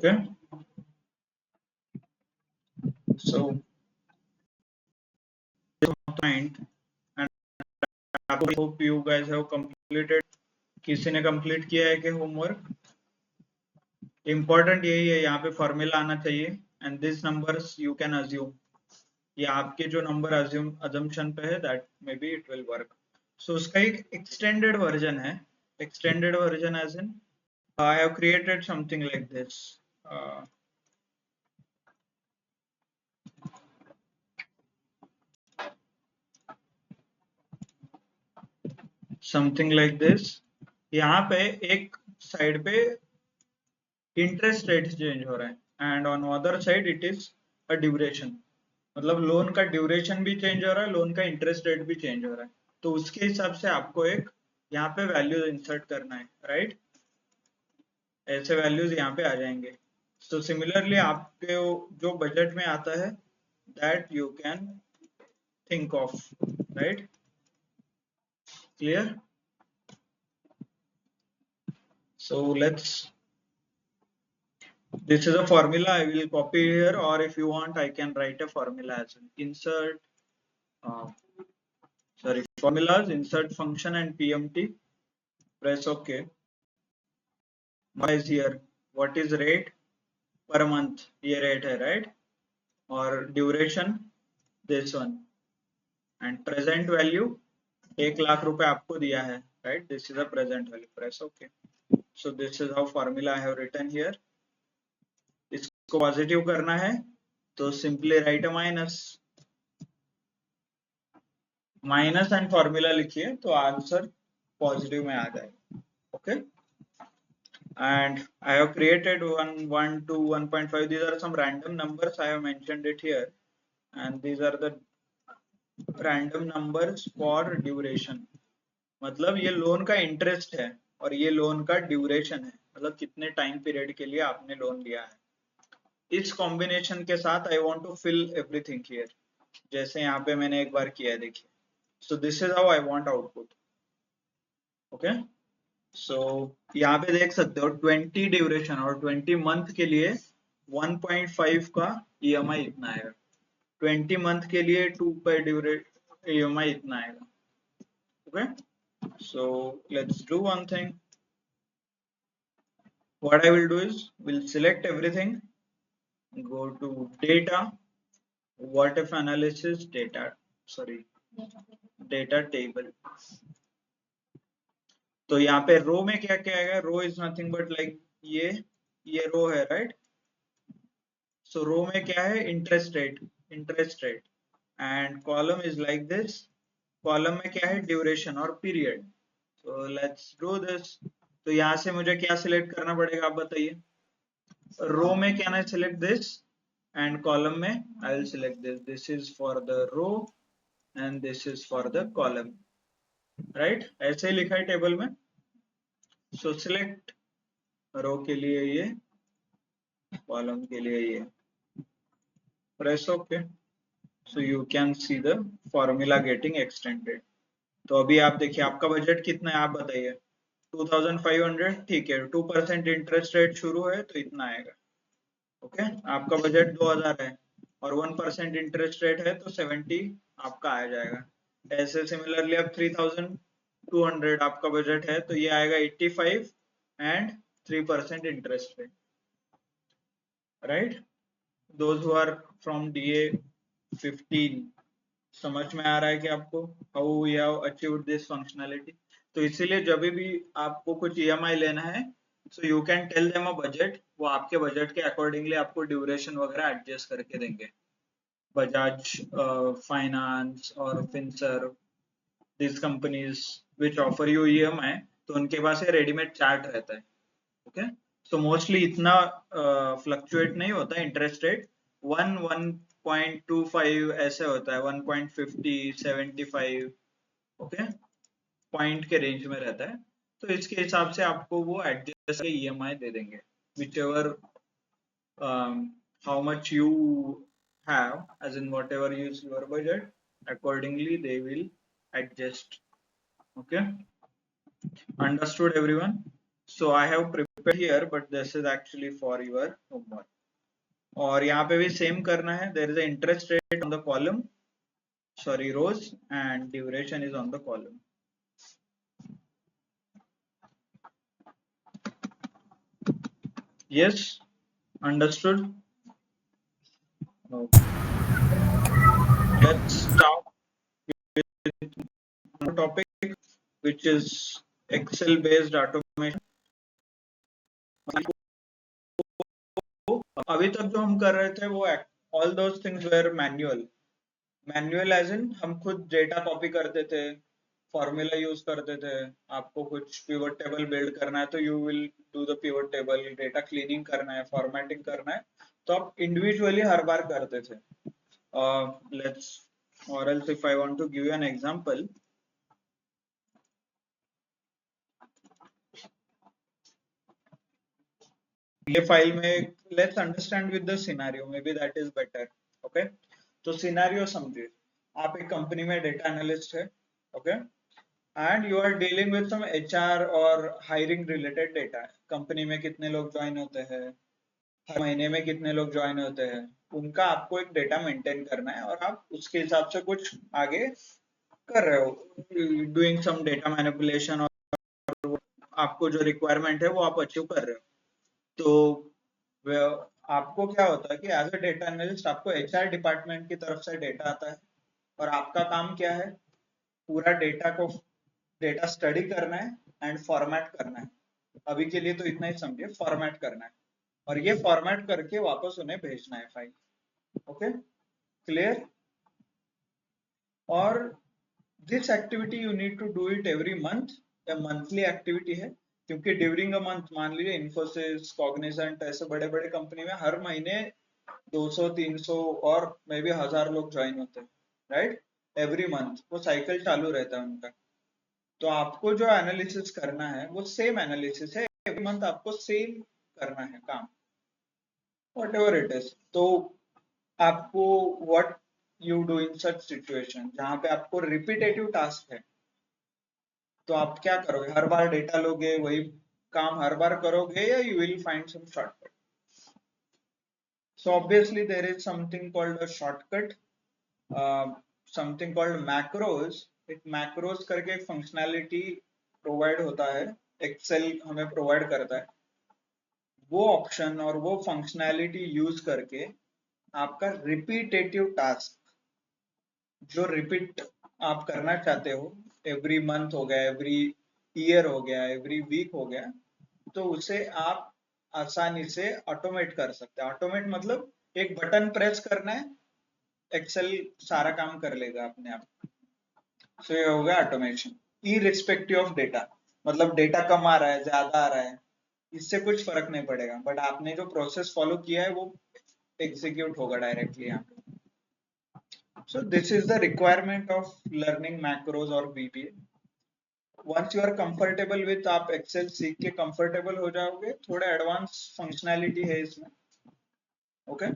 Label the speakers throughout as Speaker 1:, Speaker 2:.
Speaker 1: Okay, so point, and I hope you guys have completed. किसी ने complete किया है कि होमवर्क? इंपॉर्टेंट यही है, यहाँ पे फॉर्मूला आना चाहिए and this numbers you can assume, ये आपके जो नंबर अजम्पशन पे है that maybe it will work. So उसका एक एक्सटेंडेड वर्जन है, extended version as in I have created something like this. Something like this. यहाँ पे एक साइड पे इंटरेस्ट रेट चेंज हो रहा है and on other side it is a duration, मतलब लोन का ड्यूरेशन भी चेंज हो रहा है, लोन का इंटरेस्ट रेट भी चेंज हो रहा है. तो उसके हिसाब से आपको एक यहाँ पे वैल्यू इंसर्ट करना है, राइट? ऐसे वैल्यूज यहाँ पे आ जाएंगे. सो सिमिलरली आपके जो बजट में आता है that you can think of, right? Clear? So this is a formula I will copy here, or if you want I can write a formula as well. Insert formulas, insert function and PMT, press OK. What is here? What is rate per month? ये rate है, right? और duration this one, and present value 1,00,000 रुपए आपको दिया है, right? This is a present value. Press OK. So this is how formula I have written here. इसको positive करना है तो simply write a minus and formula लिखिए तो आंसर पॉजिटिव में आ जाएगा. Okay, and I have created 1, 1, 2, 1.5. These are some random numbers. I have mentioned it here, and these are the random numbers for duration. मतलब ये loan का interest है और ये लोन का ड्यूरेशन है, मतलब कितने टाइम पीरियड के लिए आपने लोन लिया है. इस कॉम्बिनेशन के साथ I want to fill everything here, जैसे यहाँ पे मैंने एक बार किया है, देखिए. So this is how I want output. Okay, so यहाँ पे देख सकते हो 20 ड्यूरेशन और 20 मंथ के लिए 1.5 का EMI इतना आएगा, 20 मंथ के लिए 2 पर EMI इतना आएगा. Okay, so let's do one thing. What I will do is we'll select everything, go to data, what if analysis, data table. तो यहाँ पे रो में क्या क्या आएगा? रो इज नथिंग बट लाइक ये रो है, राइट? सो रो में क्या है? Interest rate and column is like this. Column में क्या है? ड्यूरेशन और period. So let's do this. तो यहाँ से मुझे क्या सिलेक्ट करना पड़ेगा, आप बताइए. रो में क्या ना सिलेक्ट दिस एंड कॉलम में I will select this. This is for the row and this is for the column, right? ऐसे ही लिखा है टेबल में. सो सिलेक्ट रो के लिए ये, कॉलम के लिए ये. Press okay. So you can see the formula getting extended. तो अभी आप देखिए आपका बजट कितना है, आप बताइए. 2500, ठीक है. 2% इंटरेस्ट रेट शुरू है तो इतना आएगा. ओके, आपका बजट 2000 है और 1% इंटरेस्ट रेट है तो 70 आपका आ जाएगा. ऐसे सिमिलरली अब 3200 आपका बजट है तो ये आएगा 85 and 3% interest rate, right? Those who are from DA 15, समझ में आ रहा है कि आपको how we have achieved this functionality. तो इसीलिए जब भी आपको कुछ EMI लेना है so you can tell them a budget, वो आपके बजट के अकॉर्डिंगली आपको ड्यूरेशन वगैरह एडजस्ट करके देंगे. बजाज फाइनेंस और Finserv, these companies which offer you EMI, तो उनके पास रेडीमेड चार्ट रहता है. ओके, तो मोस्टली इतना फ्लक्चुएट नहीं होता है इंटरेस्ट रेट. 1.25 ऐसे होता है, 1.50, 75, ओके, पॉइंट के रेंज में रहता है. तो इसके हिसाब से आपको वो एडजस्ट EMI दे देंगे. whichever how much you have, as in whatever is your budget, accordingly they will adjust. Okay, understood everyone? So I have prepared here, but this is actually for your homework. और यहाँ पे भी same करना है. There is an interest rate on the column, sorry rows, and duration is on the column. Yes, understood. Okay. Let's start with one topic, which is Excel based automation. अभी तक जो हम कर रहे थे वो all those things were manual as in हम खुद डेटा कॉपी करते थे, फॉर्मूला यूज करते थे. आपको कुछ पिवट टेबल बिल्ड करना है तो you will do the pivot table. Data cleaning करना है, फॉर्मेटिंग करना है, तो आप इंडिविजुअली हर बार करते थे. Let's, or else if I want to give you an example, ये फाइल में let's understand with the scenario, maybe that is better. Okay, तो सिनेरियो समझिए. आप एक कंपनी में डेटा एनालिस्ट है, okay, and you are dealing with some एचआर और हायरिंग रिलेटेड डेटा. कंपनी में कितने लोग ज्वाइन होते हैं, हर महीने में कितने लोग ज्वाइन होते हैं, उनका आपको एक डेटा मेंटेन करना है और आप उसके हिसाब से कुछ आगे कर रहे हो, डूइंग सम डेटा मैनिपुलेशन, और आपको जो रिक्वायरमेंट है वो आप अचीव कर रहे हो. तो आपको क्या होता है कि एज अ डेटा एनालिस्ट आपको एचआर डिपार्टमेंट की तरफ से डेटा आता है और आपका काम क्या है, पूरा डेटा स्टडी करना है एंड फॉर्मेट करना है. अभी के लिए तो इतना ही समझिए, फॉर्मेट करना है और ये फॉर्मेट करके वापस उन्हें भेजना है फाइल. Okay, clear? और this activity you need to do it every month. या मंथली एक्टिविटी है, क्योंकि ड्यूरिंग अ मंथ, मान लीजिए इन्फोसिस, कॉग्निजेंट, ऐसे बड़े बड़े कंपनी में हर महीने 200, 300 और मे बी 1000 लोग ज्वाइन होते हैं, राइट? एवरी मंथ वो साइकिल चालू रहता है उनका. तो आपको जो एनालिसिस करना है वो सेम एनालिसिस है, एवरी मंथ आपको सेम करना है काम, whatever it is. तो आपको what you do in such situation जहां पे आपको रिपीटेटिव टास्क है, तो आप क्या करोगे? हर बार डेटा लोगे, वही काम हर बार करोगे, या you will find some shortcut? So obviously there is something called a shortcut, something called macros. एक macros करके एक functionality provide होता है, Excel हमें provide करता है. वो ऑप्शन और वो फंक्शनैलिटी यूज करके आपका रिपीटेटिव टास्क, जो रिपीट आप करना चाहते हो, एवरी मंथ हो गया, एवरी ईयर हो गया, एवरी वीक हो गया, तो उसे आप आसानी से ऑटोमेट कर सकते हैं. ऑटोमेट मतलब एक बटन प्रेस करना है, एक्सेल सारा काम कर लेगा अपने आप. सो ये होगा ऑटोमेशन, इररिस्पेक्टिव ऑफ डेटा. मतलब डेटा कम आ रहा है, ज्यादा आ रहा है, इससे कुछ फर्क नहीं पड़ेगा, बट आपने जो प्रोसेस फॉलो किया है वो एग्जीक्यूट होगा डायरेक्टली यहाँ पे. So this is the requirement of learning macros or VBA. Once you are comfortable with, आप Excel सीख के comfortable हो जाओगे, थोड़ा एडवांस फंक्शनैलिटी है इसमें, okay?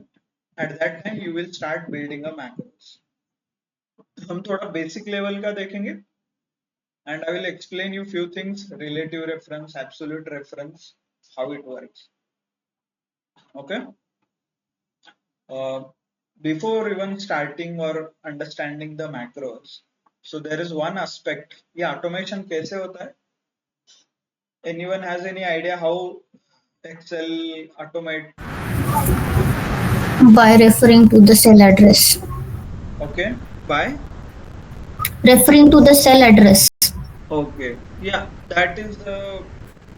Speaker 1: At that time you will start building a macros. हम थोड़ा बेसिक लेवल का देखेंगे, and I will explain you few things, relative reference, absolute reference, how it works. Okay? Before even starting or understanding the macros, so there is one aspect. ये automation कैसे होता है? Anyone has any idea how Excel automate?
Speaker 2: By referring to the cell address.
Speaker 1: Okay, by
Speaker 2: Referring to the cell address.
Speaker 1: okay, yeah, that is the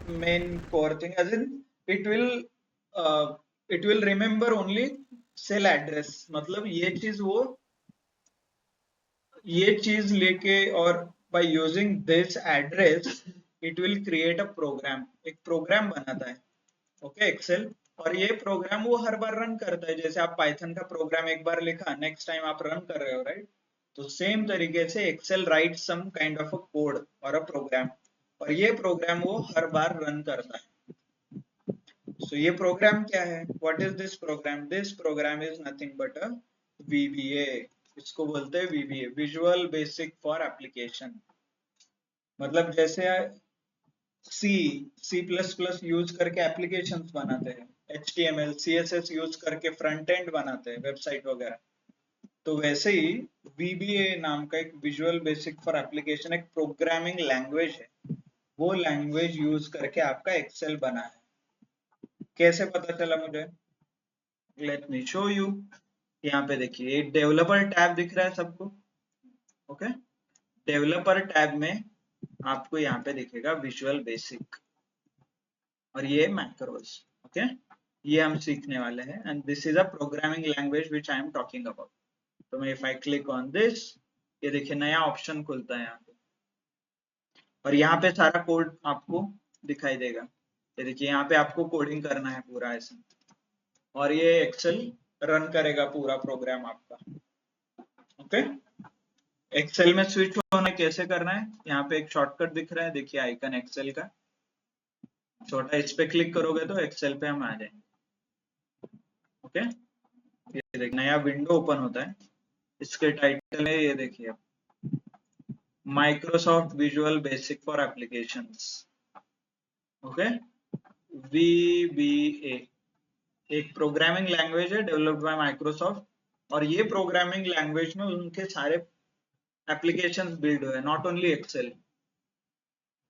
Speaker 1: main core thing. As in, it will remember only cell address. मतलब ये चीज लेके, और by using this address it will create a program. एक programme बनाता है, okay, Excel. और ये प्रोग्राम वो हर बार रन करता है. जैसे आप पाइथन का प्रोग्राम एक बार लिखा, नेक्स्ट टाइम आप रन कर रहे हो, राइट? तो सेम तरीके से Excel write some kind of a code और अ प्रोग्राम, और ये प्रोग्राम वो हर बार रन करता है. So ये प्रोग्राम क्या है? What is this program? This program is nothing but a VBA. इसको बोलते हैं VBA, Visual Basic for Application. मतलब जैसे सी प्लस प्लस यूज करके एप्लीकेशंस बनाते हैं, HTML CSS यूज करके फ्रंट एंड बनाते हैं वेबसाइट वगैरह। तो वैसे ही VBA नाम का एक विजुअल बेसिक फॉर एप्लीकेशन एक प्रोग्रामिंग लैंग्वेज है, वो लैंग्वेज यूज करके आपका एक्सेल बना है। कैसे पता चला मुझे? Let me show you. यहाँ पे देखिए एक डेवलपर टैब दिख रहा है सबको, ओके। डेवलपर टैब में आपको यहाँ पे दिखेगा विजुअल बेसिक और ये मैक्रोस, ओके। ये हम सीखने वाले हैं and this is a programming language which I am talking about. तो मैं if I click on this, ये देखिए नया ऑप्शन खुलता है यहाँ पे और यहाँ पे सारा कोड आपको दिखाई देगा। ये देखिए यहाँ पे आपको कोडिंग करना है पूरा ऐसे, और ये एक्सेल रन करेगा पूरा प्रोग्राम आपका, ओके। एक्सेल में स्विच होना कैसे करना है, यहाँ पे एक शॉर्टकट दिख रहा है, देखिए आइकन एक्सेल का छोटा, इस पे क्लिक करोगे तो एक्सेल पे हम आ जाएंगे, ओके। ये देखिए नया विंडो ओपन होता है, इसके टाइटल में ये देखिए Microsoft visual basic for applications, okay. VBA एक प्रोग्रामिंग लैंग्वेज है डेवलप्ड बाय माइक्रोसॉफ्ट और ये प्रोग्रामिंग लैंग्वेज में उनके सारे एप्लीकेशंस बिल्ड हुए, नॉट ओनली एक्सेल,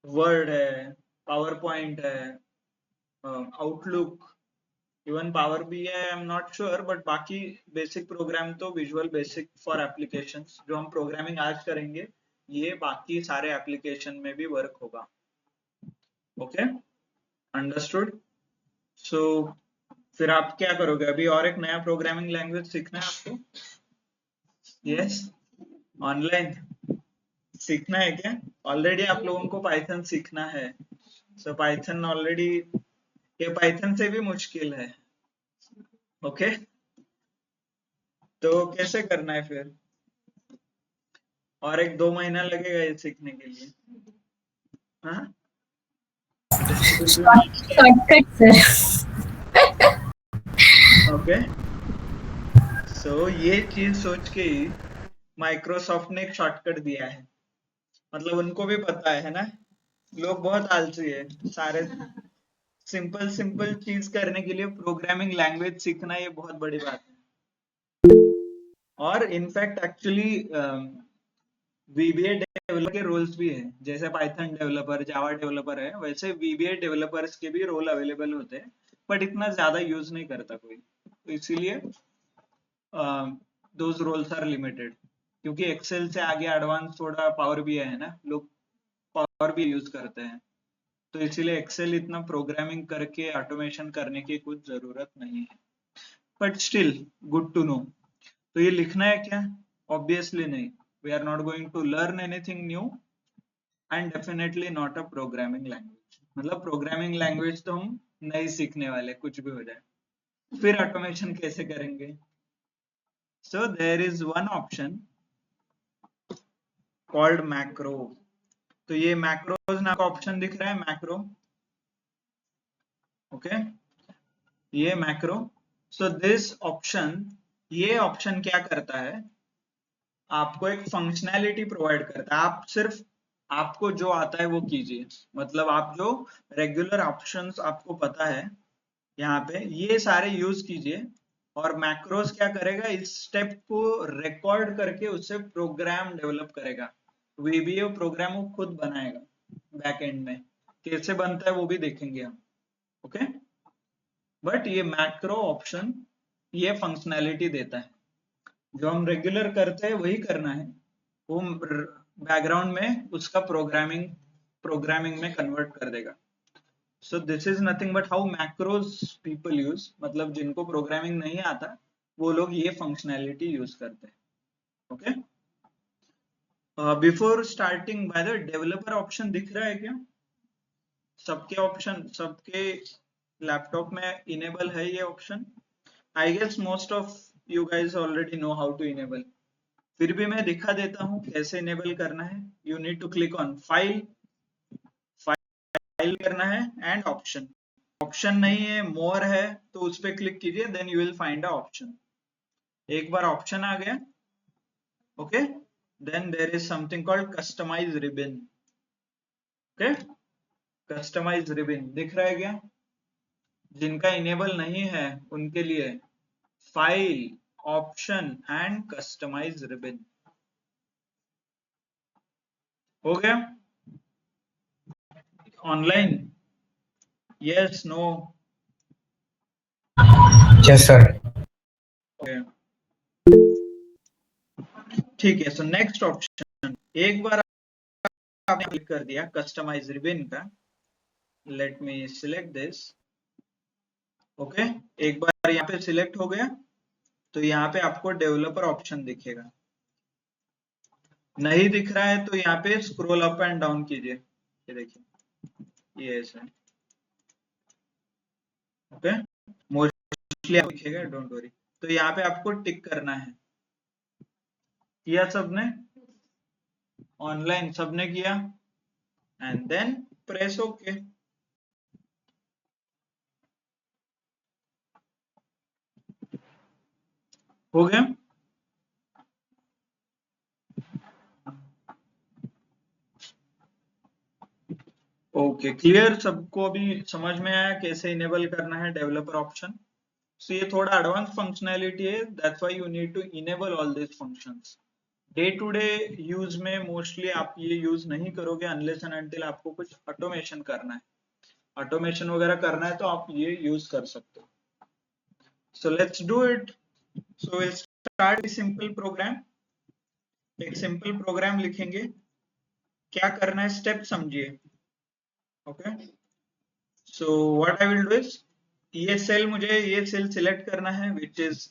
Speaker 1: वर्ड है, पावर पॉइंट है, आउटलुक, इवन पावर भी है, I am not sure, but बाकी बेसिक प्रोग्राम तो विजुअल बेसिक फॉर एप्लीकेशंस जो हम प्रोग्रामिंग आज करेंगे ये बाकी सारे एप्लीकेशन में भी वर्क होगा, ओके। अंडरस्टूड। सो फिर आप क्या करोगे, अभी और एक नया प्रोग्रामिंग लैंग्वेज सीखना है आपको? यस, ऑनलाइन सीखना है क्या? ऑलरेडी आप लोगों को पाइथन सीखना है, सो पाइथन ऑलरेडी, ये पाइथन से भी मुश्किल है, ओके। तो कैसे करना है फिर? और एक 2 महीना लगेगा ये सीखने के लिए, हाँ।
Speaker 2: Shortcut sir.
Speaker 1: ओके, सो ये चीज सोच के ही माइक्रोसॉफ्ट ने एक शॉर्टकट दिया है, मतलब उनको भी पता है ना, लोग बहुत आलसी है, सारे सिंपल सिंपल चीज करने के लिए प्रोग्रामिंग लैंग्वेज सीखना ये बहुत बड़ी बात है। और इनफैक्ट एक्चुअली VBA डेवलपर के रोल्स भी हैं, जैसे पाइथन डेवलपर, जावा डेवलपर है, वैसे VBA डेवलपर्स के भी रोल अवेलेबल होते हैं, बट इतना ज्यादा यूज नहीं करता कोई, तो इसीलिए दोज रोल्स आर लिमिटेड। क्योंकि एक्सेल से आगे एडवांस थोड़ा पावर BI है ना, लोग पावर भी यूज करते हैं, तो इसीलिए एक्सेल इतना प्रोग्रामिंग करके ऑटोमेशन करने की कुछ जरूरत नहीं है, but still good to know. तो ये लिखना है क्या? ऑब्वियसली नहीं, we are not going to learn anything new and definitely not a programming language, मतलब प्रोग्रामिंग लैंग्वेज तो हम नहीं सीखने वाले कुछ भी हो जाए। फिर ऑटोमेशन कैसे करेंगे? So there is one option called macro. तो ये मैक्रोज नाम का ऑप्शन दिख रहा है, मैक्रो, ओके, ये मैक्रो। सो दिस ऑप्शन, ये ऑप्शन क्या करता है, आपको एक फंक्शनैलिटी प्रोवाइड करता है, आप सिर्फ आपको जो आता है वो कीजिए, मतलब आप जो रेगुलर ऑप्शंस आपको पता है यहाँ पे ये सारे यूज कीजिए, और मैक्रोस क्या करेगा, इस स्टेप को रिकॉर्ड करके उससे प्रोग्राम डेवलप करेगा, VBA प्रोग्राम वो खुद बनाएगा बैक एंड में, कैसे बनता है वो भी देखेंगे हम, ओके। बट ये मैक्रो ऑप्शन ये फंक्शनैलिटी देता है, जो हम रेगुलर करते हैं वही करना है, वो बैकग्राउंड में उसका प्रोग्रामिंग में कन्वर्ट कर देगा। सो this is nothing but how macros people use, मतलब जिनको प्रोग्रामिंग नहीं आता वो लोग ये फंक्शनैलिटी यूज करते हैं, okay. Before starting, by the developer option दिख रहा है क्या? सबके ऑप्शन, सबके लैपटॉप में इनेबल है ये option? I guess most of you guys already know how to enable, फिर भी मैं दिखा देता हूँ कैसे इनेबल करना है। You need to click on file, file करना है एंड ऑप्शन, ऑप्शन नहीं है मोर है तो उस पर क्लिक कीजिए, then you will find a option. एक बार ऑप्शन आ गया, okay, then there is something called customize ribbon, okay. Customize ribbon दिख रहा है क्या? जिनका इनेबल नहीं है उनके लिए file, option and customize ribbon. हो गया? Online? Yes, no?
Speaker 3: Yes, sir.
Speaker 1: ठीक है, सो नेक्स्ट ऑप्शन, एक बार आपने क्लिक कर दिया कस्टमाइज रिबिन का, late me select this. Okay, एक बार यहाँ पे सिलेक्ट हो गया तो यहाँ पे आपको डेवलपर ऑप्शन दिखेगा। नहीं दिख रहा है तो यहाँ पे स्क्रॉल अप एंड डाउन कीजिए, ये देखिए ये ऐसा। ओके, मोस्टली दिखेगा, डोंट वरी। तो यहाँ पे आपको टिक करना है। किया सबने? ऑनलाइन सबने किया? And then press okay. हो गया? Okay, clear? सबको अभी समझ में आया कैसे इनेबल करना है डेवलपर ऑप्शन? सो ये थोड़ा एडवांस फंक्शनैलिटी है, that's why you need to enable all this functions. Day to day use में मोस्टली आप ये यूज नहीं करोगे अनलेस एंड अनटिल आपको कुछ ऑटोमेशन करना है। ऑटोमेशन वगैरह करना है तो आप ये यूज कर सकते हो। So let's do it. So will start simple program. एक सिंपल प्रोग्राम लिखेंगे। क्या करना है स्टेप समझिए। Okay, so what I will do is, ये सेल सिलेक्ट करना है विच इज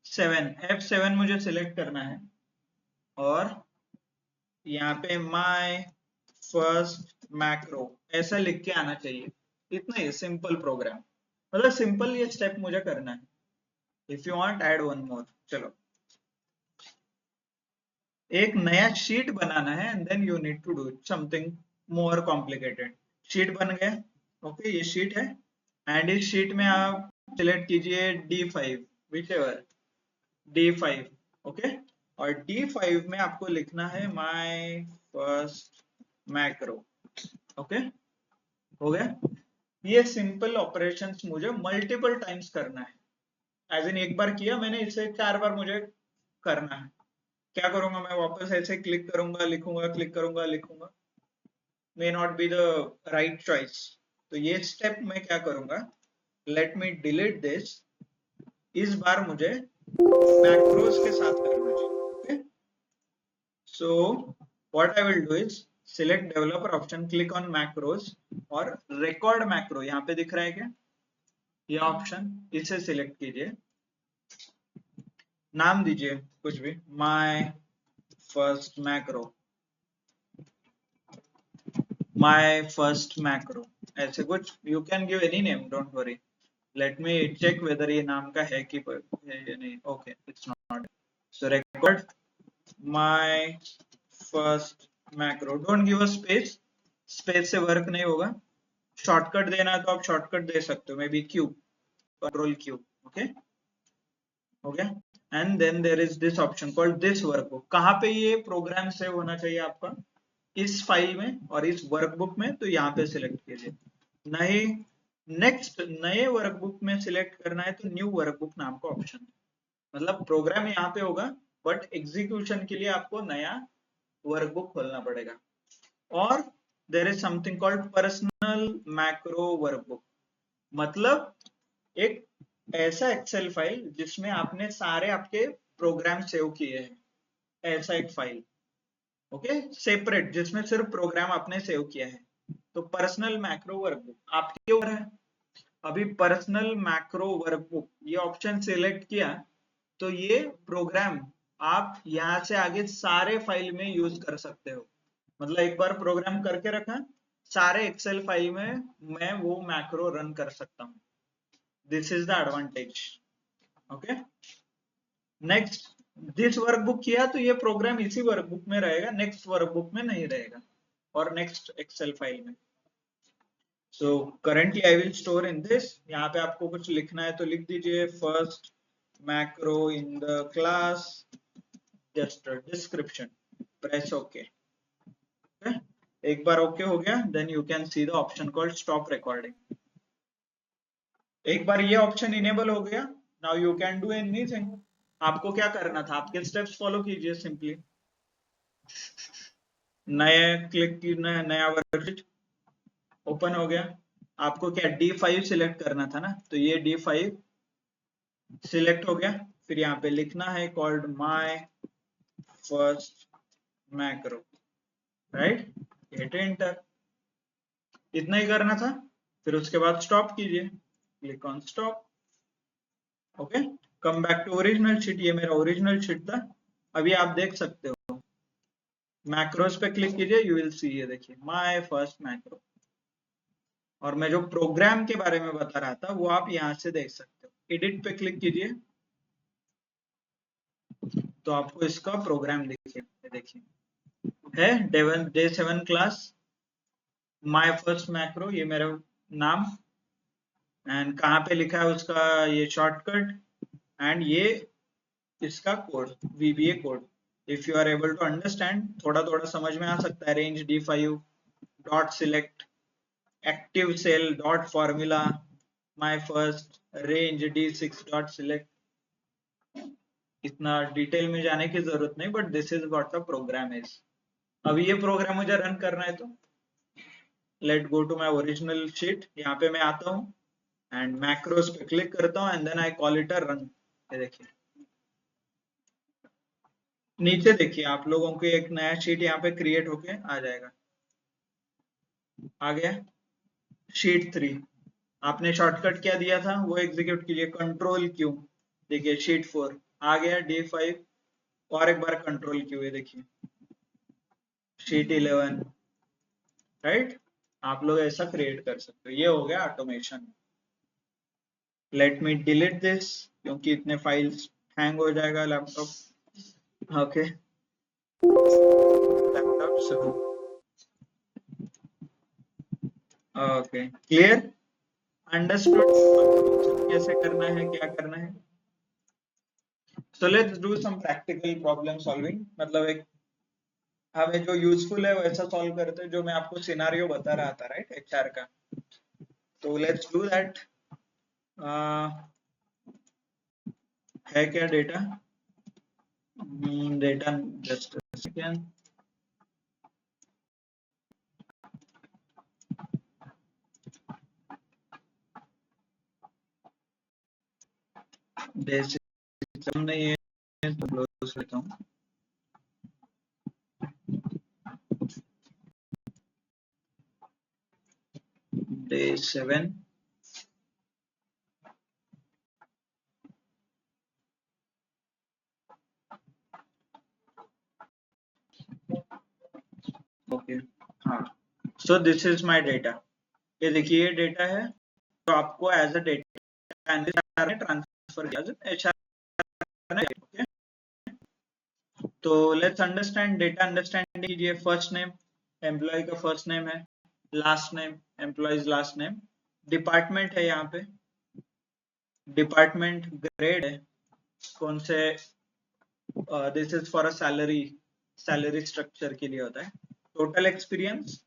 Speaker 1: F7 मुझे सिलेक्ट करना है, और यहाँ पे माय फर्स्ट मैक्रो ऐसा लिख के आना चाहिए। इतना ही सिंपल प्रोग्राम, मतलब सिंपल ये स्टेप मुझे करना है। If you want add one more, चलो एक नया शीट बनाना है and then you need to do something more complicated. Sheet बन गया। ओके, ये शीट है एंड इस शीट में आप सिलेक्ट कीजिए D5, which ever D5। Okay, और D5 में आपको लिखना है माय फर्स्ट मैक्रो। ओके, हो गया? ये सिंपल ऑपरेशंस मुझे मल्टीपल टाइम्स करना है। एज इन एक बार किया मैंने, इसे 4 बार मुझे करना है। क्या करूंगा मैं? वापस ऐसे क्लिक करूंगा, लिखूंगा, क्लिक करूंगा, लिखूंगा, may not be the right choice. तो ये स्टेप मैं क्या करूंगा, लेट मी डिलीट दिस। इस बार मुझे मैक्रोस के साथ करना चाहिए। Okay, so what I will do is select developer option, click on macros, और रिकॉर्ड मैक्रो यहाँ पे दिख रहा है क्या, ये ऑप्शन, इसे सिलेक्ट कीजिए। नाम दीजिए कुछ भी, my first macro, my first macro, ऐसे कुछ। You can give any name, don't worry. Let me check whether ये नाम का है कि है या नहीं। Okay, it's not. So record my first macro, don't give a space, space से वर्क नहीं होगा। शॉर्टकट देना है तो आप शॉर्टकट दे सकते हो, maybe Q, control Q. Okay, हो गया? And then there is this option called this workbook. कहाँ पे ये प्रोग्राम सेव होना चाहिए आपका? इस फाइल में और इस वर्कबुक में, तो यहाँ पे सिलेक्ट कीजिए। नहीं, नेक्स्ट नए वर्कबुक में सिलेक्ट करना है तो न्यू वर्कबुक नाम का ऑप्शन है। मतलब प्रोग्राम यहाँ पे होगा बट एग्जीक्यूशन के लिए आपको नया वर्कबुक खोलना पड़ेगा। और there is something called personal macro workbook, मतलब एक ऐसा एक्सेल फाइल जिसमें आपने सारे आपके प्रोग्राम सेव किए हैं, ऐसा एक फाइल। ओके, सेपरेट, जिसमें सिर्फ प्रोग्राम आपने सेव किया है। तो पर्सनल मैक्रो वर्कबुक आपके ऊपर है। अभी पर्सनल मैक्रो वर्कबुक ये ऑप्शन सिलेक्ट किया तो ये प्रोग्राम आप यहाँ से आगे सारे फाइल में यूज कर सकते हो। मतलब एक बार प्रोग्राम करके रखा, सारे एक्सेल फाइल में मैं वो मैक्रो रन कर सकता हूँ। This is the advantage. Okay, next, this workbook किया तो ये प्रोग्राम इसी वर्कबुक में रहेगा, नेक्स्ट वर्कबुक में नहीं रहेगा, और नेक्स्ट एक्सेल फाइल में। So currently I will store in this. यहाँ पे आपको कुछ लिखना है तो लिख दीजिए, first macro in the class, just description, press okay. एक बार ओके हो गया, then you can see the option called stop recording. एक बार ये ऑप्शन इनेबल हो गया, now you can do anything. आपको क्या करना था, आपके स्टेप्स फॉलो कीजिए सिंपली। नया क्लिक की, नया वर्कशीट ओपन हो गया। आपको क्या D5 सिलेक्ट करना था ना, तो ये D5 सिलेक्ट हो गया। फिर यहाँ पे लिखना है called my first macro, right, hit enter, इतना ही करना था। फिर उसके बाद स्टॉप कीजिए, click on stop. Okay, come back to original sheet. ये मेरा ओरिजिनल शीट था। अभी आप देख सकते हो, मैक्रोस पे क्लिक कीजिए, यू विल सी, ये देखिए माय फर्स्ट मैक्रो। और मैं जो प्रोग्राम के बारे में बता रहा था वो आप यहाँ से देख सकते हो। एडिट पे क्लिक कीजिए तो आपको इसका प्रोग्राम देखिए है day 7 class, my first macro, ये मेरा नाम, एंड कहाँ पे लिखा है उसका ये शॉर्टकट, एंड ये इसका code, VBA code. If you are able to understand, थोड़ा थोड़ा समझ में आ सकता है। Range D5 dot select active cell dot formula my first range D6 dot select. इतना डिटेल में जाने की जरूरत नहीं, but this is what the program is. अभी ये प्रोग्राम मुझे रन करना है, तो let go to my original sheet. यहाँ पे मैं आता हूँ एंड मैक्रोस पे क्लिक करता हूँ and then I call it a run. ये देखिए नीचे देखिए, आप लोगों को एक नया शीट यहाँ पे क्रिएट होके आ जाएगा। आ गया शीट 3। आपने शॉर्टकट क्या दिया था वो एग्जीक्यूट कीजिए, Ctrl+Q। देखिए शीट 4 आ गया, D5, और एक बार Ctrl+Q, ये देखिए शीट 11, राइट। आप लोग ऐसा क्रिएट कर सकते हो। ये हो गया automation. Let me delete this, क्योंकि इतने फाइल्स हैंग हो जाएगा लैपटॉप। ओके, लैपटॉप शुरू। ओके, क्लियर, अंडरस्टूड कैसे करना है, क्या करना है। So let's do some practical problem solving, मतलब एक हमें जो यूजफुल है वैसा सॉल्व करते हैं, जो मैं आपको सिनारियो बता रहा था, राइट, HR का। तो लेट्स डू दैट। है क्या data, data, just second. Day system नहीं है तो क्लोज लेता हूँ। डे 7, ओके, हाँ। So this is my data. ये देखिए ये डेटा है, तो आपको as a data analyst transfer किया HR। ओके, तो लेट्स अंडरस्टैंड डेटा। अंडरस्टैंड कीजिए, फर्स्ट नेम एम्प्लॉय का फर्स्ट नेम है, last name employee's last name, department है यहाँ पे, डिपार्टमेंट ग्रेड है, कौन से, this is for a salary structure के लिए होता है। Total experience,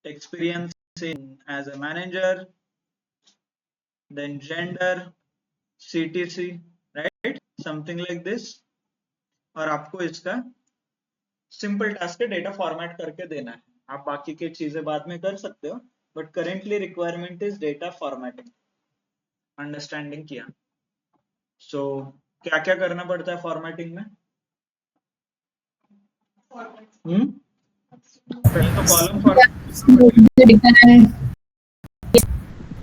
Speaker 1: experience in as a manager, then gender, CTC, right, something like this। और आपको इसका सिंपल टास्क है, डेटा फॉर्मेट करके देना है। आप बाकी की चीजें बाद में कर सकते हो, but currently requirement is data formatting. Understanding किया। सो क्या क्या करना पड़ता है फॉर्मेटिंग में? पहले तो कॉलम फॉर्मेट,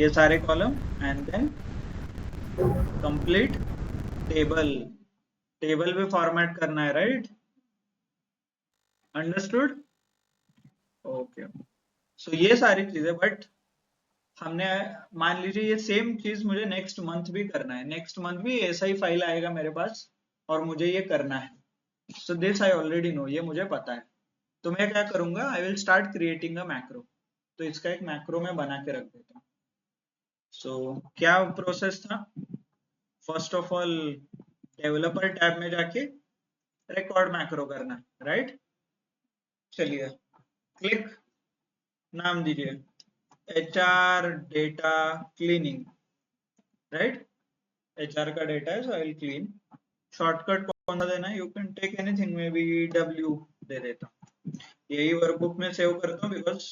Speaker 1: ये सारे column, and then complete table, table भी फॉर्मेट करना है, राइट, अंडरस्टूड। ओके, सो ये सारी चीजें, बट हमने मान लीजिए ये सेम चीज मुझे नेक्स्ट मंथ भी करना है, नेक्स्ट मंथ भी ऐसा ही फाइल आएगा मेरे पास और मुझे ये करना है। So this I already know, ये मुझे पता है। तो मैं क्या करूंगा, I will start creating a macro. तो इसका एक मैक्रो में बना के रख देता हूँ। सो क्या प्रोसेस था, first of all developer tab में जाके रिकॉर्ड मैक्रो करना, राइट। चलिए क्लिक, नाम दीजिए HR data cleaning, right? HR का डेटा है, so I will clean. Shortcut कौन सा देना है? You can take anything, may be W दे देता हूँ। यही वर्कबुक में सेव करता हूँ because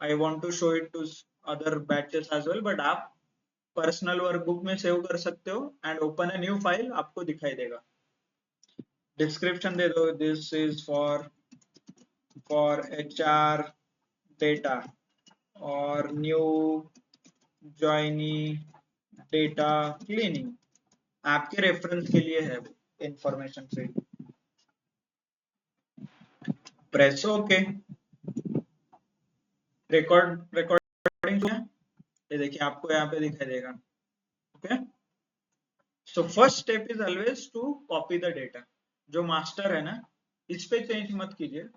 Speaker 1: I want to show it to other batches as well, but आप पर्सनल वर्कबुक में सेव कर सकते हो and open a new file, आपको दिखाई देगा। डिस्क्रिप्शन दे दो, this is for HR data और न्यू ज्वाइनी डेटा क्लीनिंग, आपके रेफरेंस के लिए है इंफॉर्मेशन से। Press okay. रिकॉर्डिंग ये देखिए आपको यहाँ पे दिखाई देगा। Okay, so first step is always to copy the data. जो मास्टर है ना, इस पे चेंज मत कीजिए।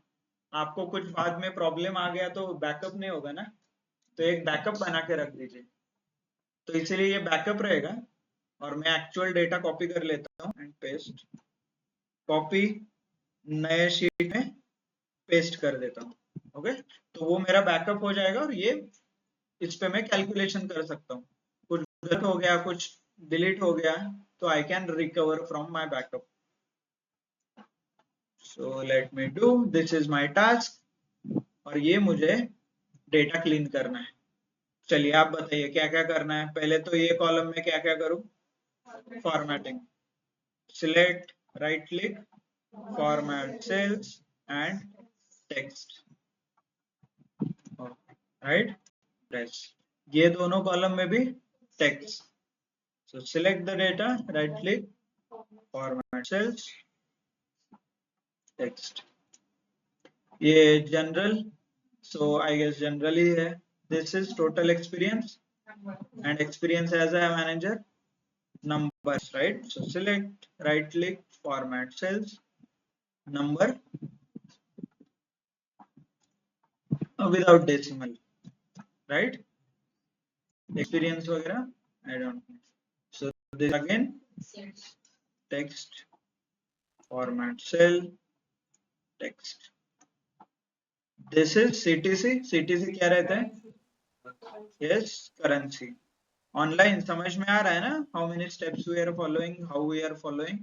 Speaker 1: आपको कुछ बाद में प्रॉब्लम आ गया तो बैकअप नहीं होगा ना, तो एक बैकअप बना के रख दीजिए। तो इसीलिए ये बैकअप रहेगा और मैं एक्चुअल डेटा कॉपी कर लेता हूँ एंड पेस्ट, कॉपी, नए शीट में पेस्ट कर देता हूँ। ओके, तो वो मेरा बैकअप हो जाएगा और ये इस पे मैं कैलकुलेशन कर सकता हूँ। कुछ गलत हो गया, कुछ डिलीट हो गया, तो I can recover from my backup. So let me do, this is my task और ये मुझे डेटा क्लीन करना है। चलिए आप बताइए क्या क्या करना है। पहले तो ये कॉलम में क्या क्या करूं? Formatting, select, right click, format sales and text, right press. ये दोनों कॉलम में भी text, so select the data, right click, format cells, text। ये general, so I guess general ही है। this is total experience and experience as a manager, numbers, right? So select, right click, format cells, number without decimal, right? experience वगैरह I don't know। so this again text, format cell, text। this is CTC। CTC क्या रहता है? yes, currency। Online समझ में आ रहा है ना? How many steps we are following, how we are following.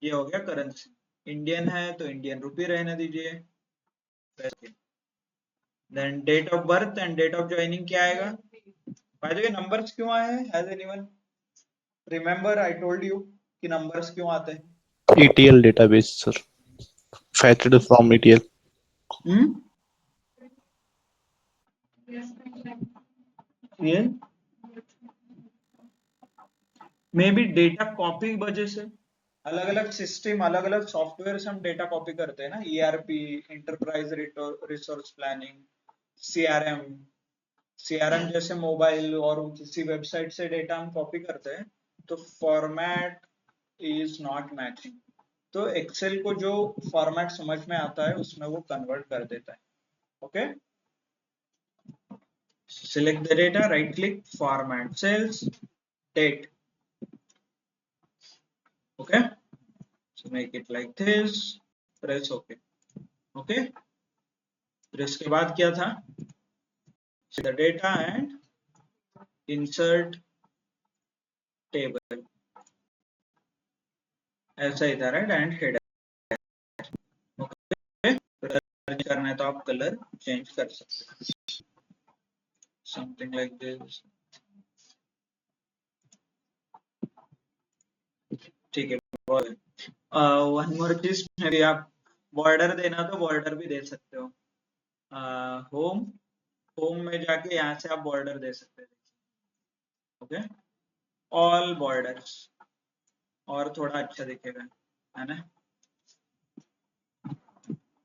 Speaker 1: ये हो गया करेंसी। इंडियन है तो इंडियन रुपी रहने दीजिए। Then date of birth and date of joining क्या आएगा? बाय द वे नंबर्स क्यों आए हैं? Has anyone remember I told you कि नंबर्स क्यों आते हैं?
Speaker 3: ETL database, sir. Fetched from ETL.
Speaker 1: ये मे बी डेटा कॉपी वजह से। अलग अलग सिस्टम, अलग अलग सॉफ्टवेयर से हम डेटा कॉपी करते हैं ना। ERP, enterprise resource planning, CRM। CRM जैसे मोबाइल और किसी वेबसाइट से डेटा हम कॉपी करते हैं तो फॉर्मेट इज नॉट मैचिंग। तो एक्सेल को जो फॉर्मेट समझ में आता है उसमें वो कन्वर्ट कर देता है। Okay, select the data, right click, format cells, date. Okay, so make it like this, press OK। Okay, फिर इसके बाद क्या था? the data and insert table, ऐसा ही था, राइट? And header. ओके, करना है तो आप कलर चेंज कर सकते हैं, समथिंग लाइक दिस। ठीक है, वन मोर चीज, यदि आप बॉर्डर देना तो बॉर्डर भी दे सकते हो। होम, होम में जाके यहाँ से आप बॉर्डर दे सकते हैं। ओके, ऑल बॉर्डर्स, और थोड़ा अच्छा दिखेगा, है ना?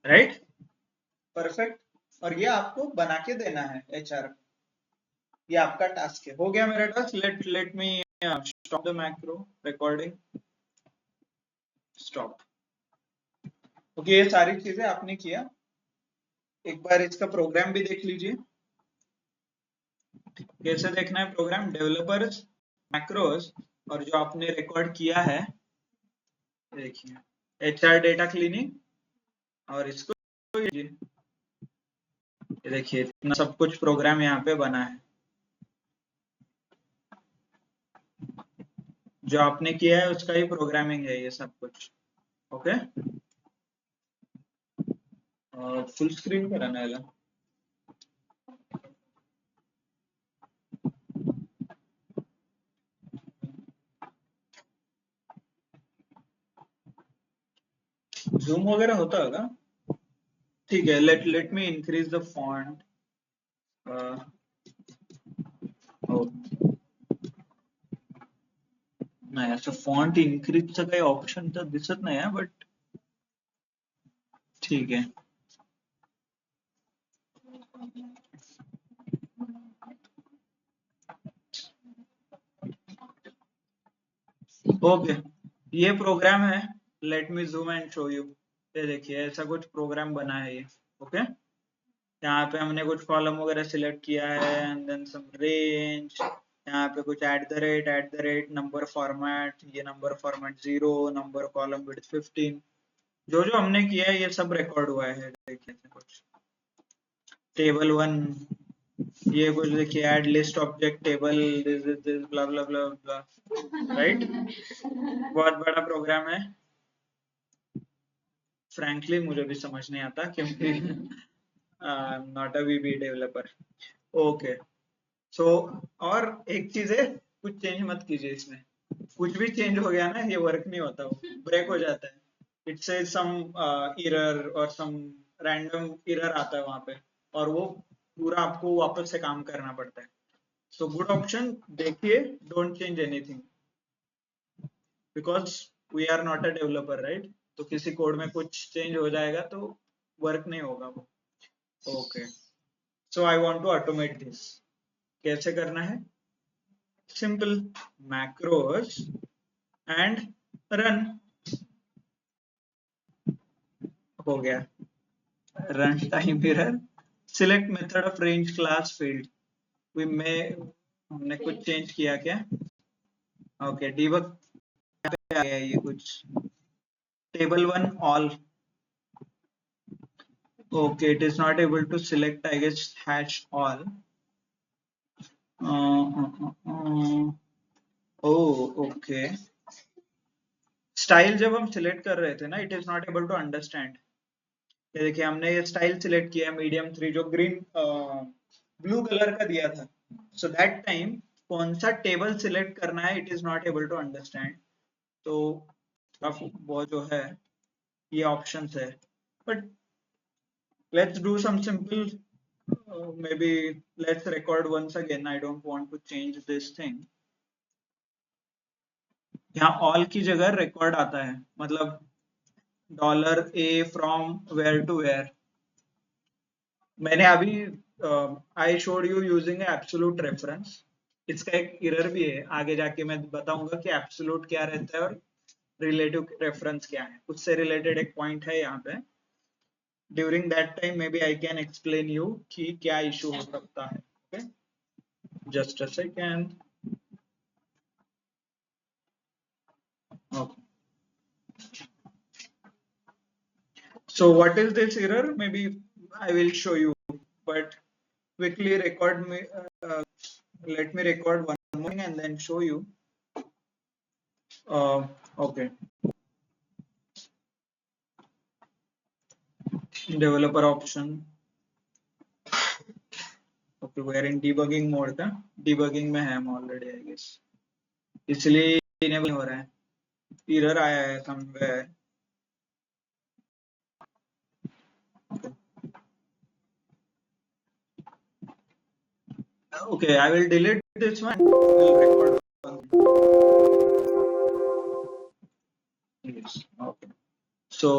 Speaker 1: Right, perfect. और ये आपको बना के देना है HR। ये आपका टास्क है। हो गया मेरा task. Let me stop the macro recording, stop. Okay, ये सारी चीजें आपने किया। एक बार इसका प्रोग्राम भी देख लीजिए। कैसे देखना है प्रोग्राम? डेवलपर्स, मैक्रोस, और जो आपने रिकॉर्ड किया है देखिए, HR डेटा क्लीनिंग, और इसको ये देखिए इतना सब कुछ प्रोग्राम यहाँ पे बना है, जो आपने किया है उसका ही प्रोग्रामिंग है ये सब कुछ। ओके, फुल स्क्रीन कराना है। जूम वगैरह होता होगा, ठीक है। Let me increase the font. नाही, असं फॉन्ट इन्क्रीजचं काही ऑप्शन तर दिसत नाही आहे, बट ठीक आहे. ओके, ये प्रोग्राम है। Let me zoom and show you. ये देखिए ऐसा कुछ प्रोग्राम बना है ये। ओके, यहाँ पे हमने कुछ कॉलम वगैरह सिलेक्ट किया है एंड देन सम रेंज, यहाँ पे कुछ at the rate number format, ये number format 0, number column width 15, जो जो हमने किया है ये सब रिकॉर्ड हुआ है। देखिए कुछ टेबल 1, ये कुछ देखिए add list object table, this blah blah blah blah, right. बहुत बड़ा प्रोग्राम है, फ्रैंकली मुझे भी समझ नहीं आता क्योंकि not a VB developer. Okay, so और एक चीज है, कुछ चेंज मत कीजिए इसमें। कुछ भी चेंज हो गया ना ये वर्क नहीं होता, वो ब्रेक हो जाता है। इट से सम एरर और सम रैंडम एरर आता है वहां पे, और वो पूरा आपको वापस से काम करना पड़ता है। सो गुड ऑप्शन देखिए, don't change anything because we are not a developer, right. तो किसी कोड में कुछ चेंज हो जाएगा तो वर्क नहीं होगा वो। Okay, so I want to automate this. कैसे करना है? सिंपल, मैक्रोस एंड रन, हो गया। Run time error, select method of range class field. वी में हमने कुछ चेंज किया क्या? ओके, डिबग पे आ गया ये कुछ, table 1 all. Okay, it is not able to select, I guess, hash all. Oh, okay. Style जब हम सिलेक्ट कर रहे थे ना, it is not able to understand. ये देखिए हमने ये स्टाइल सिलेक्ट किया मीडियम 3, जो ग्रीन ब्लू कलर का दिया था। सो दैट टाइम कौन सा टेबल सिलेक्ट करना है, it is not able to understand. तो वो जो है ये ऑप्शंस है, but let's do some simple, maybe let's record once again. I don't want to change this thing. यहाँ all की जगह record आता है, मतलब $a from where to where। मैंने अभी I showed you using absolute reference। इसका एक error भी है, आगे जाके मैं बताऊंगा कि absolute क्या रहता है और relative reference क्या है। उससे related एक point है यहाँ पे। During that time maybe I can explain you कि क्या issue हो सकता है। Okay? Just a second. Okay. So what is this error? Maybe I will show you, but quickly record me. Let me record one more thing and then show you. Okay. Developer option. Okay, we are in debugging mode था। Debugging में है हम already, I guess। इसलिए enable हो रहा है। Error आया है somewhere। Okay, I will delete this one. We'll record one. Yes. Okay. So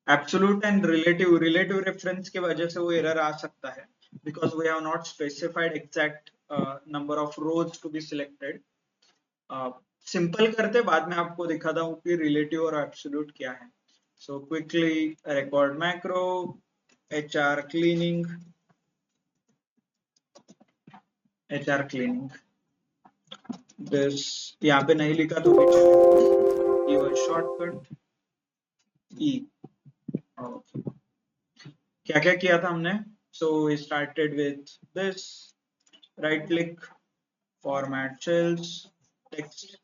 Speaker 1: absolute and relative reference के वजह से वो error आ सकता है, because we have not specified exact number of rows to be selected। Simple करते बाद में आपको दिखाता हूँ कि relative और absolute क्या है। So quickly record macro, HR cleaning, HR cleaning। this यहाँ पे नहीं लिखा तो भी चलेगा, कीवर्ड शॉर्टकट E। क्या क्या किया था हमने? So we started with this, right click, format cells, text,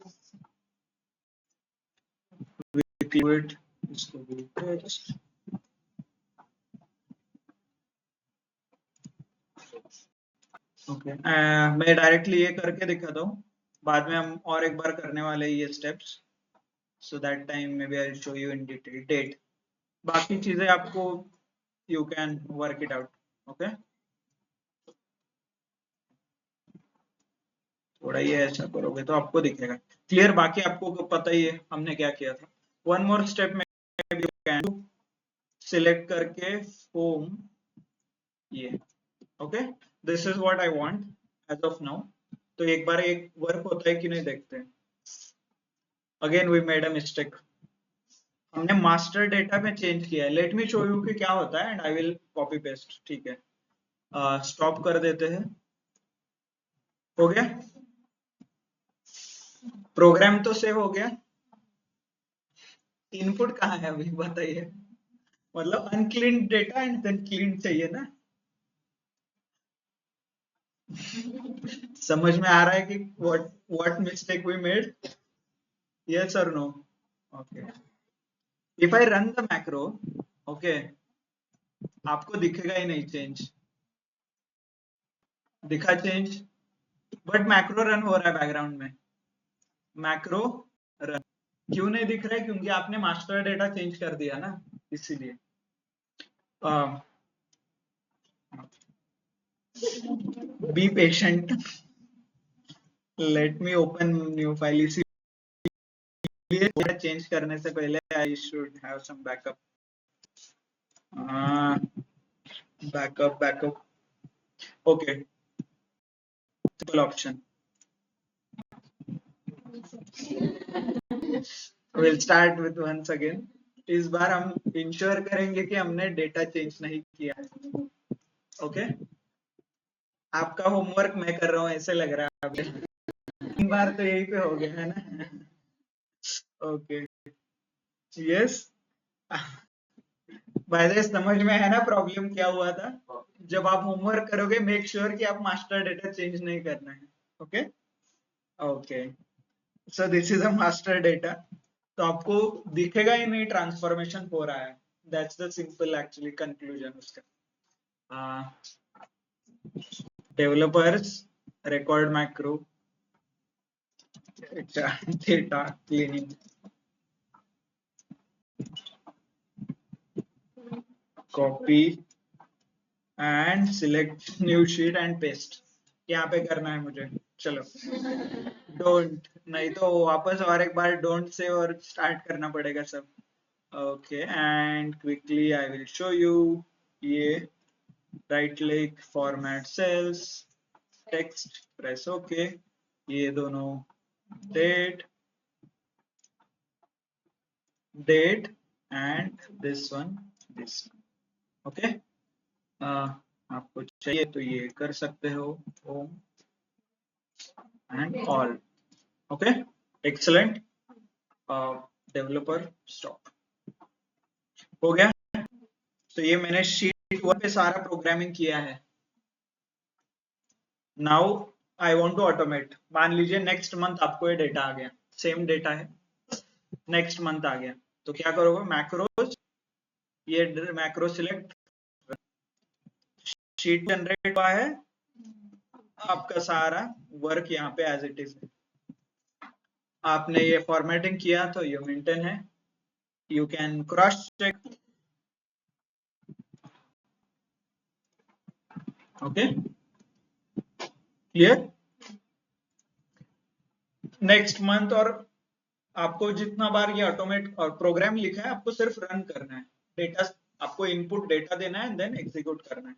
Speaker 1: we click it, इसको भी text, ओके मैं डायरेक्टली ये करके दिखाता हूँ, बाद में हम और एक बार करने वाले ये steps, so that time maybe I'll show you in detail date, बाकी चीजें आपको you can work it out, okay? थोड़ा ये ऐसा करोगे तो आपको दिखेगा क्लियर, बाकी आपको पता ही है हमने क्या किया था. वन मोर स्टेप में you can सिलेक्ट करके होम, ये okay, this is what I want as of now. तो एक बार एक वर्क होता है कि नहीं देखते हैं. Again we made a mistake, हमने मास्टर डेटा में चेंज किया है. लेट मी शो यू कि क्या होता है and I will copy paste. ठीक है, स्टॉप कर देते हैं. हो गया, प्रोग्राम तो सेव हो गया. इनपुट कहाँ है अभी बताइए, मतलब unclean data and then clean चाहिए ना. समझ में आ रहा है कि what mistake we made? Yes or no? Okay. If I run the macro, okay, आपको दिखेगा ही नहीं चेंज, दिखा चेंज, बट मैक्रो रन हो रहा है बैकग्राउंड में. मैक्रो रन क्यों नहीं दिख रहा है? क्योंकि आपने मास्टर डेटा चेंज कर दिया ना, इसीलिए. Be patient, let me open new file. इसीलिए चेंज करने से पहले I should have some backup. Backup okay, simple option. We'll start with once again. इस बार हम इंश्योर करेंगे कि हमने डेटा चेंज नहीं किया है. ओके, आपका होमवर्क मैं कर रहा हूँ ऐसे लग रहा है आपने. 3 बार तो यही पे हो गया है ना. Okay, yes. बाय द वे समझ में है ना प्रॉब्लम क्या हुआ था? जब आप होमवर्क करोगे मेक श्योर कि आप मास्टर डेटा चेंज नहीं करना है. Okay okay, so this is a master data. तो आपको दिखेगा ही नहीं ट्रांसफॉर्मेशन हो रहा है. That's the simple actually conclusion उसका. Developers record macro data cleaning, copy and select new sheet and paste. यहाँ पे करना है मुझे. चलो, डोंट, नहीं तो वापस और एक बार डोंट से और स्टार्ट करना पड़ेगा सब. Okay, and quickly I will show you. ये right click, format cells, text, press okay. ये दोनों date and this one. Okay, आपको चाहिए तो ये कर सकते हो, home and all. Okay, excellent. Developer stop हो गया. तो ये मैंने शीट 1 पे सारा प्रोग्रामिंग किया है. Now I want to automate. मान लीजिए नेक्स्ट मंथ आपको ये डेटा आ गया, सेम डेटा है, नेक्स्ट मंथ आ गया, तो क्या करोगे? मैक्रोस, ये मैक्रो सिलेक्ट, शीट जनरेट हुआ है, आपका सारा वर्क यहाँ पे एज इट इज है. आपने ये फॉर्मेटिंग किया तो ये मेंटेन है. You can cross check. Okay, clear. Next month, और आपको जितना बार ये ऑटोमेट और प्रोग्राम लिखा है आपको सिर्फ रन करना है. डेटा आपको इनपुट डेटा देना है, देन एग्जीक्यूट करना है.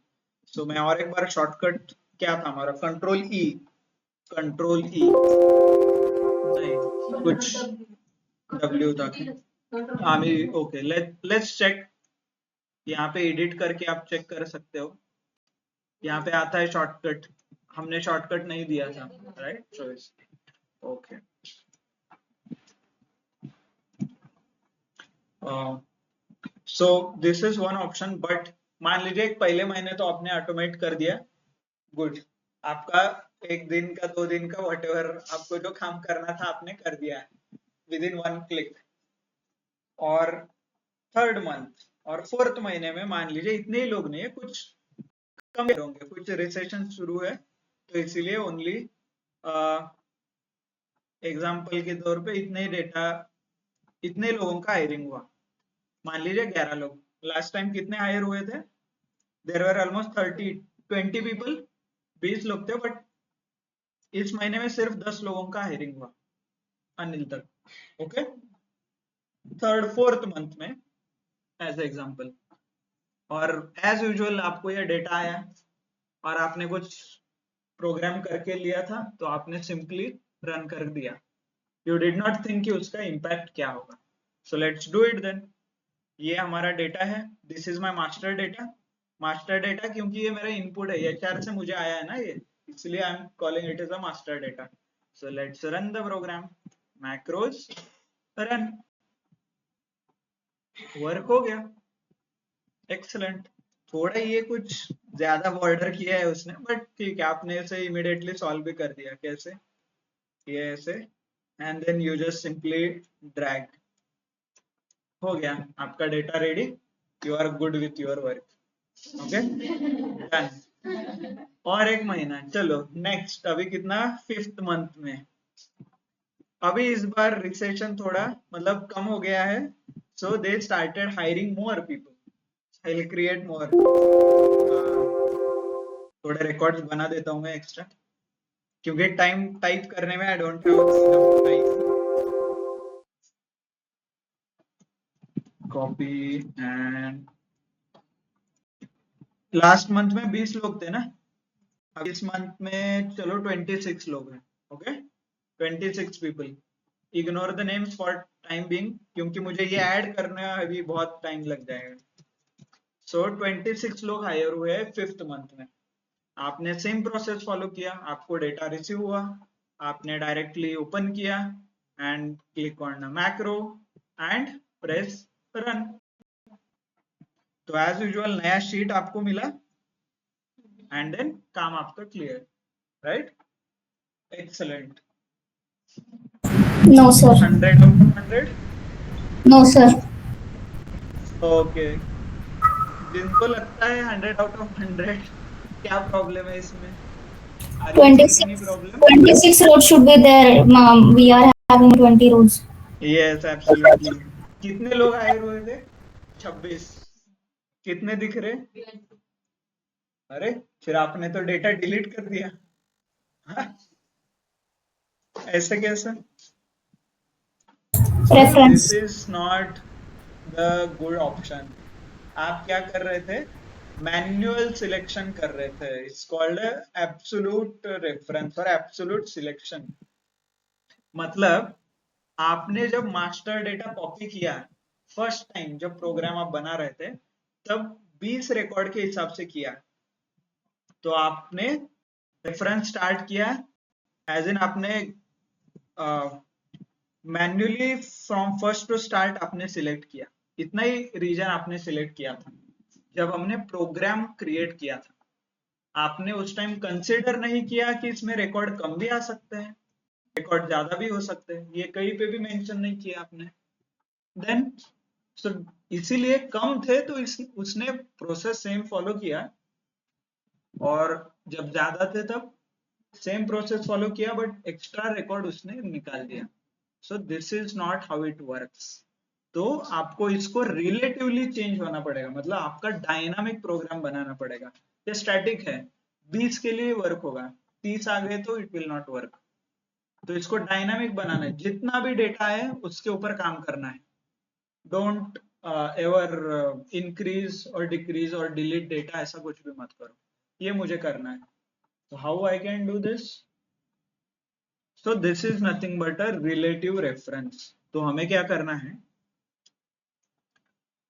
Speaker 1: सो मैं और एक बार शॉर्टकट क्या था हमारा? कंट्रोल ई नहीं, कुछ डब्ल्यू था. Okay, let's check. यहाँ पे एडिट करके आप चेक कर सकते हो. यहाँ पे आता है शॉर्टकट, हमने शॉर्टकट नहीं दिया था, right choice. Okay, so this is one option, but मान लीजिए पहले महीने तो आपने ऑटोमेट कर दिया, गुड, आपका 1 दिन का 2 दिन का व्हाटएवर आपको जो काम करना था आपने कर दिया विद इन 1 क्लिक। और 3rd मंथ और 4th महीने में मान लीजिए इतने ही लोग नहीं है, कुछ कम होंगे, कुछ रिसेशन शुरू है तो इसीलिए ओनली एग्जाम्पल के तौर पे इतने लोगों का हायरिंग हुआ। मान लीजिए 11 लोग, लास्ट टाइम कितने हायर हुए थे? देयर वर ऑलमोस्ट 20 पीपल, 20 लोग थे, बट इस महीने में सिर्फ 10 लोगों का हायरिंग हुआ अनिल तक। ओके, 3rd 4th मंथ में एज एग्जाम्पल। और एज यूजुअल आपको यह डेटा आया और आपने कुछ प्रोग्राम करके लिया था तो आपने सिंपली रन कर दिया। यू डिड नॉट थिंक कि उसका इम्पैक्ट क्या होगा। So let's do it then. ये हमारा डेटा है, this is my master data. Master data क्योंकि ये मेरा इनपुट है, एचआर से मुझे आया है ना ये, इसलिए I am calling it as a master data. So let's run the program, macros run, work हो गया, एक्सलेंट। थोड़ा ये कुछ ज्यादा बॉर्डर किया है उसने, बट ठीक है, आपने इसे इमीडिएटली सॉल्व भी कर दिया। कैसे? ये ऐसे, and then you just simply drag, हो गया आपका data ready, you are good with your work. Okay, done. और 1 महीना, चलो नेक्स्ट, अभी कितना? 5th मंथ में। अभी इस बार रिसेशन थोड़ा मतलब कम हो गया है, so they started hiring more people. I will create more, थोड़े रिकॉर्ड्स बना देता हूँ मैं एक्स्ट्रा, क्योंकि टाइम टाइप करने में I don't have enough time. Copy and last month में 20 लोग थे ना, अब इस मंथ में चलो 26 लोग हैं। Okay, 26 people. Ignore the names for time being, क्योंकि मुझे ये ऐड करना अभी बहुत टाइम लग जाएगा। सो 26 लोग हायर हुए हैं 5th मंथ में। आपने सेम प्रोसेस फॉलो किया, आपको डेटा रिसीव हुआ, आपने डायरेक्टली ओपन किया and click on macro and press run. तो एज यूजुअल नया शीट आपको मिला एंड देन काम आपका clear, right? Excellent.
Speaker 2: No, sir.
Speaker 1: 100 out of 100?
Speaker 2: No, sir.
Speaker 1: Okay, जिनको लगता है 100 out of 100, क्या प्रॉब्लम है इसमें? Are you seeing any
Speaker 2: 26.
Speaker 1: Problem?
Speaker 2: 26 roads should be there, ma'am. We are having 20 roads.
Speaker 1: Yes, absolutely. कितने लोग हायर हुए थे? 26। कितने दिख रहे? अरे, फिर आपने तो डेटा डिलीट कर दिया। हाँ? ऐसे कैसे? So
Speaker 2: Reference.
Speaker 1: this is not the good option. आप क्या कर रहे थे? मैन्युअल सिलेक्शन कर रहे थे। इट्स कॉल्ड एब्सोल्यूट रेफरेंस और एब्सोल्यूट सिलेक्शन। मतलब आपने जब मास्टर डेटा कॉपी किया फर्स्ट टाइम, जब प्रोग्राम आप बना रहे थे, तब 20 रिकॉर्ड के हिसाब से किया। तो आपने रेफरेंस स्टार्ट किया, एज इन आपने manually from first to start आपने सिलेक्ट किया। इतना ही रीजन आपने सिलेक्ट किया था जब हमने प्रोग्राम क्रिएट किया था। आपने उस टाइम कंसिडर नहीं किया कि इसमें रिकॉर्ड कम भी आ सकते हैं, रिकॉर्ड ज्यादा भी हो सकते हैं, ये कहीं पे भी मेंशन नहीं किया आपने। देन इसीलिए कम थे तो उसने प्रोसेस सेम फॉलो किया, और जब ज्यादा थे तब सेम प्रोसेस फॉलो किया, बट एक्स्ट्रा रिकॉर्ड उसने निकाल दिया। सो this is not how it works. तो आपको इसको रिलेटिवली चेंज होना पड़ेगा, मतलब आपका डायनामिक प्रोग्राम बनाना पड़ेगा। ये स्टैटिक है, 20 के लिए वर्क होगा, 30 आ गए तो इट विल नॉट वर्क। तो इसको डायनामिक बनाना है, जितना भी डेटा है उसके ऊपर काम करना है। डोंट एवर इंक्रीज और डिक्रीज और डिलीट डेटा, ऐसा कुछ भी मत करो। ये मुझे करना है। तो how I can do this? So this is nothing but a relative reference. तो हमें क्या करना है?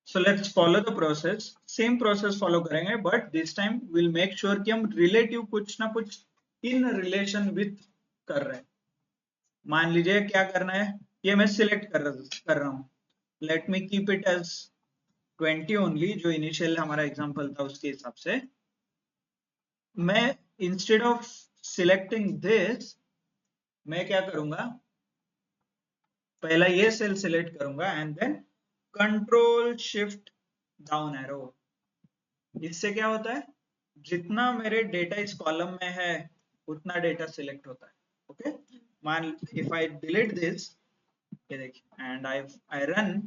Speaker 1: So let's follow the process, same process follow करेंगे, but this time will make sure कि हम रिलेटिव कुछ ना कुछ इन रिलेशन विथ कर रहे हैं। मान लीजिए क्या करना है, ये मैं सिलेक्ट कर रहा हूं, let me keep it as 20 only, जो इनिशियल हमारा एग्जांपल था उसके हिसाब से, मैं इंस्टेड ऑफ सिलेक्टिंग दिस, मैं क्या करूंगा, पहला ये सेल सिलेक्ट करूंगा and then control shift down arrow. इससे क्या होता है, जितना मेरे डेटा इस कॉलम में है उतना डेटा सिलेक्ट होता है। ओके, मान इफ आई डिलीट दिस, ये देखिए, and I run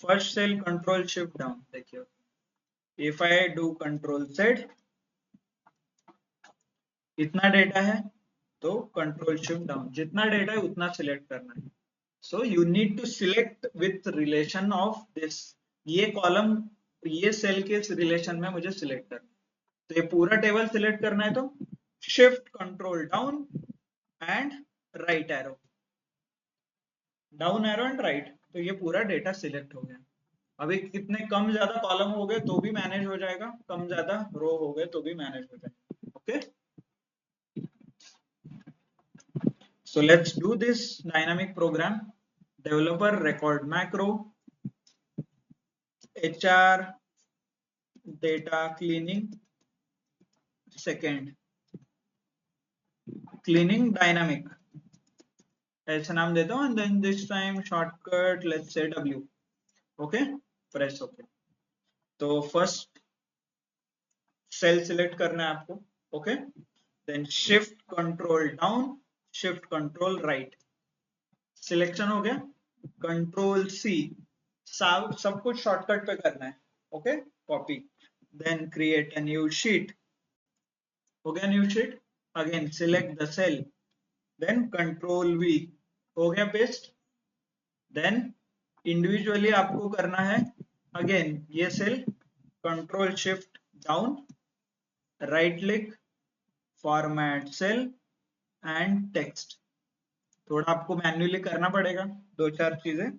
Speaker 1: first cell control shift down, देखिए if I do control set, इतना डेटा है तो कंट्रोल शिफ्ट डाउन, जितना डेटा है उतना सिलेक्ट करना है। So you need to select with relation of this, ये कॉलम ये सेल के रिलेशन में मुझे सिलेक्ट करना है। तो ये पूरा टेबल सिलेक्ट करना है तो shift control down and right arrow, down arrow and right, तो ये पूरा डेटा सिलेक्ट हो गया। अभी कितने कम ज्यादा कॉलम हो गए तो भी मैनेज हो जाएगा, कम ज्यादा रो हो गए तो भी मैनेज हो जाएगा। Okay, so let's do this dynamic program. Developer record macro, HR data cleaning, second cleaning dynamic, ऐसा नाम देता हूँ, and then this time shortcut let's say W. Okay, press OK. तो फर्स्ट सेल सिलेक्ट करना है आपको, okay, then shift control down, shift control right, selection हो गया, कंट्रोल सी, सब कुछ शॉर्टकट पे करना है। Okay, copy, then create a new sheet, हो गया new sheet, again select the cell, then control V, हो गया पेस्ट, देन इंडिविजुअली आपको करना है, अगेन ये cell control shift down, right click, format cell and text, थोड़ा आपको मैन्युअली करना पड़ेगा, दो चार चीजें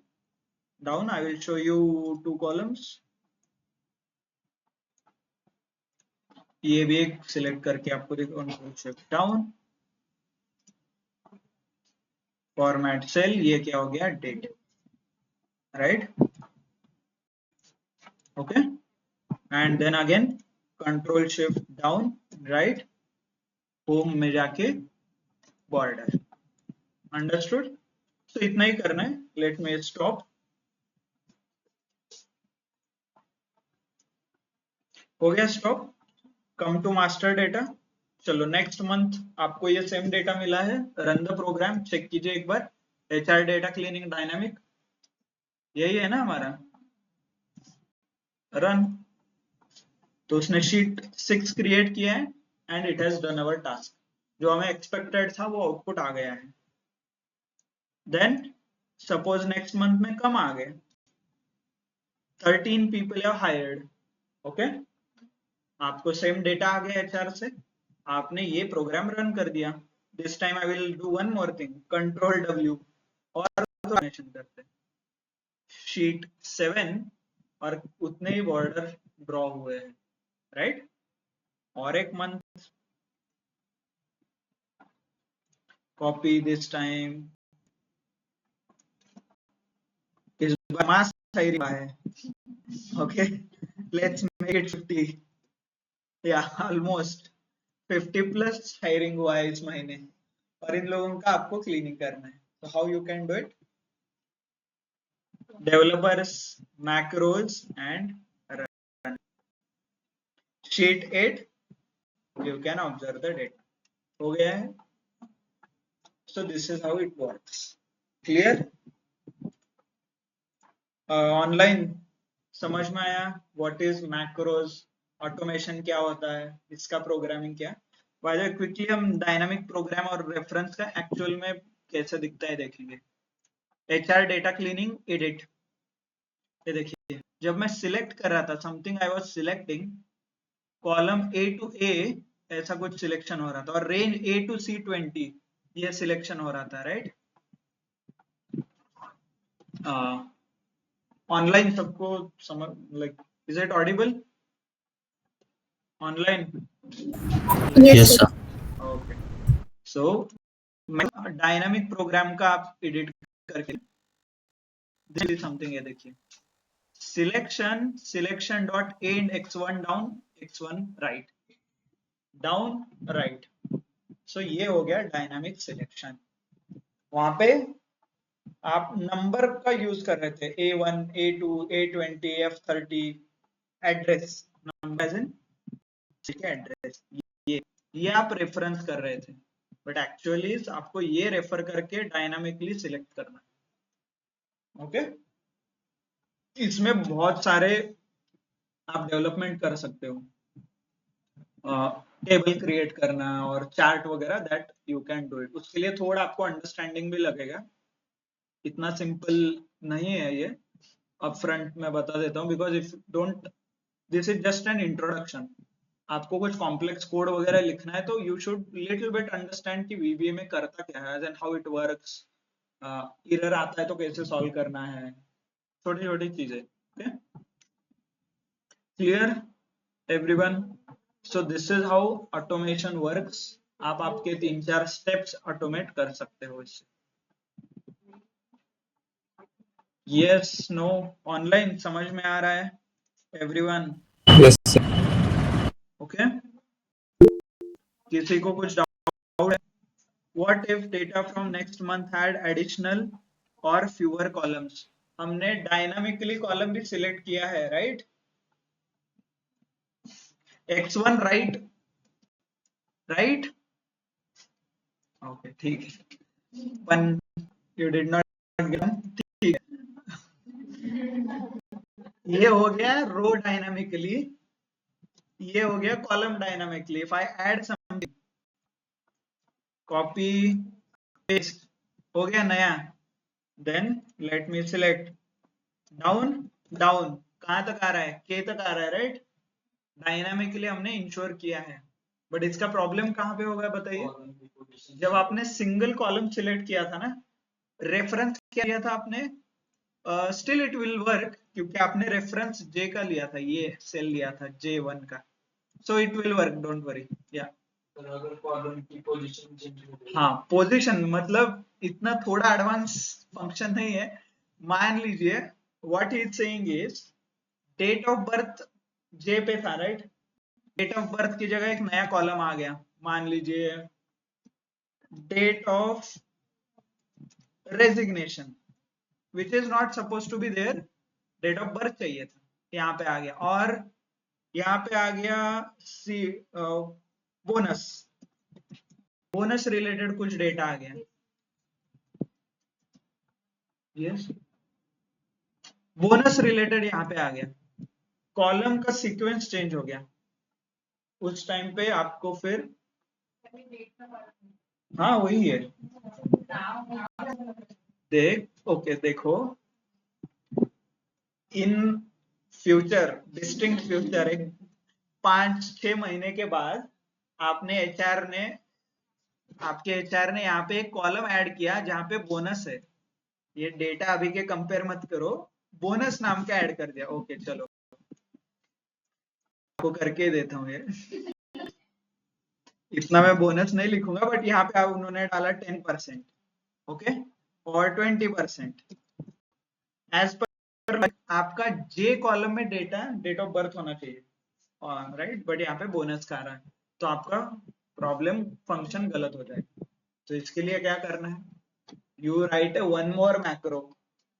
Speaker 1: down. I will show you 2 columns, ये भी एक सिलेक्ट करके आपको देखो, control shift down, format cell, ये क्या हो गया, date, right, okay, and then again control shift down, right, home में जाके बॉर्डर, अंडरस्टूड। तो इतना ही करना है, लेट मी स्टॉप। हो गया stop, come to master data. चलो नेक्स्ट मंथ आपको ये सेम डेटा मिला है, रन द प्रोग्राम, चेक कीजिए एक बार, HR डेटा क्लीनिंग डायनामिक, यही है ना हमारा, रन, तो उसने शीट 6 क्रिएट किया है and it has done our task, जो हमें एक्सपेक्टेड था वो आउटपुट आ गया है। देन सपोज नेक्स्ट मंथ में कम आ गए, 13 पीपल हैव हायर्ड, ओके, आपको सेम डेटा आ गया HR से, आपने ये प्रोग्राम रन कर दिया। This time I will do one more thing, control W, और करते शीट 7 और उतने ही बॉर्डर ड्रॉ हुए हैं, राइट, और एक मंथ, कॉपी, दिस टाइम इस बार मास हायरिंग है, ओके, लेट्स मेक इट 50, या ऑलमोस्ट 50 प्लस हायरिंग हुआ है इस महीने, और इन लोगों का आपको क्लीनिंग करना है। तो how you can do it, developers macros and run, sheet 8, you can observe the data, हो गया है। so this is how it works, clear, online समझ में आया, what is macros, ऑटोमेशन क्या होता है, इसका प्रोग्रामिंग क्या, बाय द वे क्विकली हम डायनामिक प्रोग्राम और रेफरेंस का एक्चुअल में कैसे दिखता है देखेंगे। HR डेटा क्लीनिंग एडिट, ये देखिए, जब मैं सिलेक्ट कर रहा था something, I was selecting column A to A, ऐसा कुछ सिलेक्शन हो रहा था, और रेंज A to C20, ये सिलेक्शन हो रहा था, राइट। ऑनलाइन सबको समझ, like is it audible online?
Speaker 2: Yes, sir.
Speaker 1: Okay, so dynamic program का आप एडिट करके, दिस इज समथिंग, ये देखिए, selection dot end x1 down x1 right down right. सो ये हो गया डायनामिक सिलेक्शन। वहां पे आप नंबर का यूज कर रहे थे A1 A2 A20 F30 address number as in ठीक है एड्रेस ये आप रेफरेंस कर रहे थे बट एक्चुअली आपको ये रेफर करके डायनामिकली सिलेक्ट करना है। ओके इसमें बहुत सारे आप डेवलपमेंट कर सकते हो टेबल क्रिएट करना और चार्ट वगैरह that you can do it. उसके लिए थोड़ा आपको अंडरस्टैंडिंग भी लगेगा इतना सिंपल नहीं है ये अप फ्रंट में बता देता हूँ because if don't this is just an introduction. आपको कुछ कॉम्प्लेक्स कोड वगैरह लिखना है तो you should little bit understand कि VBA में करता क्या है and how it works error आता है तो कैसे सॉल्व करना है छोटी छोटी चीजें। Okay clear everyone. So this is how automation works. आप आपके 3-4 स्टेप्स ऑटोमेट कर सकते हो इससे। यस नो ऑनलाइन समझ में आ रहा है एवरीवन?
Speaker 4: Yes sir.
Speaker 1: ओके किसी को कुछ डाउट है? What if data from next month had additional और फ्यूअर कॉलम्स? हमने डायनामिकली कॉलम भी सिलेक्ट किया है right. x1 right right okay ठीक है one you did not gate ठीक है। ये हो गया रो डायनामिकली ये हो गया column dynamically. If I add something copy paste हो गया नया then let me select down down कहां तक आ रहा है k तक आ रहा है राइट। डायनामिकली हमने इंश्योर किया है बट इसका प्रॉब्लम कहां पे होगा बताइए। जब आपने सिंगल कॉलम सिलेक्ट किया था ना रेफरेंस क्या लिया था आपने स्टिल इट विल वर्क क्योंकि आपने रेफरेंस J का लिया था ये सेल लिया था J1 का so it will work don't worry. या
Speaker 5: अगर कॉलम की पोजीशन चेंज हो गई
Speaker 1: हाँ पोजीशन मतलब इतना थोड़ा एडवांस फंक्शन नहीं है। मान लीजिए what he is saying is date of birth J पे था राइट। डेट ऑफ बर्थ की जगह एक नया कॉलम आ गया मान लीजिए date of resignation which is not suppose to be there date of birth चाहिए था यहाँ पे आ गया और यहाँ पे आ गया सी बोनस बोनस रिलेटेड कुछ डेटा आ गया। यस बोनस रिलेटेड यहाँ पे आ गया कॉलम का सीक्वेंस चेंज हो गया उस टाइम पे आपको फिर हाँ वही है ओके देखो इन फ्यूचर डिस्टिंक्ट फ्यूचर एक 5-6 महीने के बाद आपने आपके एचआर ने यहाँ पे एक कॉलम ऐड किया जहाँ पे बोनस है। ये डेटा अभी के कंपेयर मत करो बोनस नाम का ऐड कर दिया। ओके चलो आपको करके देता हूँ ये इतना मैं बोनस नहीं लिखूंगा बट यहाँ पे उन्होंने डाला 10% ओके और 20% एज पर आपका J कॉलम में डेट ऑफ बर्थ होना चाहिए राइट बट यहाँ पे बोनस का आ रहा है तो आपका प्रॉब्लम फंक्शन गलत हो जाएगा। तो इसके लिए क्या करना है you write one more macro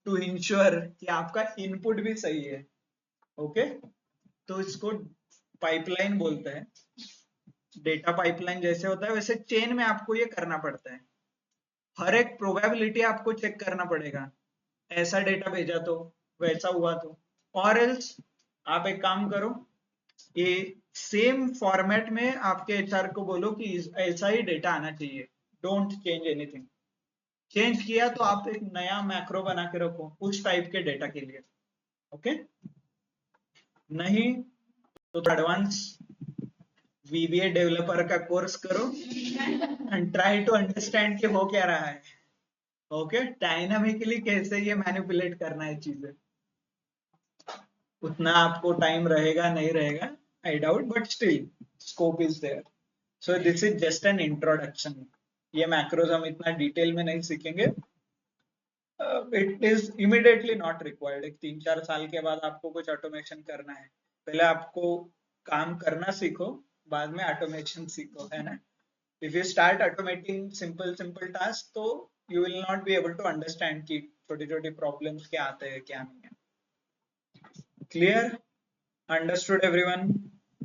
Speaker 1: to ensure कि आपका इनपुट भी सही है। ओके तो इसको पाइपलाइन बोलते हैं। डेटा पाइपलाइन जैसे होता है वैसे चेन में आपको ये करना पड़ता है। हर एक प्रोबेबिलिटी आपको चेक करना पड़ेगा ऐसा डेटा भेजा तो वैसा हुआ तो और एल्स आप एक काम करो ये सेम फॉर्मेट में आपके एचआर को बोलो कि ऐसा ही डेटा आना चाहिए डोंट चेंज एनीथिंग। चेंज किया तो आप एक नया मैक्रो बना के रखो उस टाइप के डेटा के लिए। ओके नहीं तो एडवांस VBA डेवलपर का कोर्स करो एंड ट्राई टू अंडरस्टैंड कि हो क्या रहा है। ओके डायनामिकली कैसे ये मैनिपुलेट करना है चीजें उतना आपको टाइम रहेगा नहीं रहेगा I doubt but still scope is there. So this is just an introduction. ये मैक्रोज हम इतना डिटेल में नहीं सीखेंगे it is immediately not required. एक 3-4 साल के बाद आपको कुछ ऑटोमेशन करना है, पहले आपको काम करना सीखो, बाद में ऑटोमेशन सीखो, है ना। If you start automating simple tasks, तो you will not be able to understand कि छोटी-छोटी problems क्या आते हैं क्या नहीं है। Clear? Understood everyone?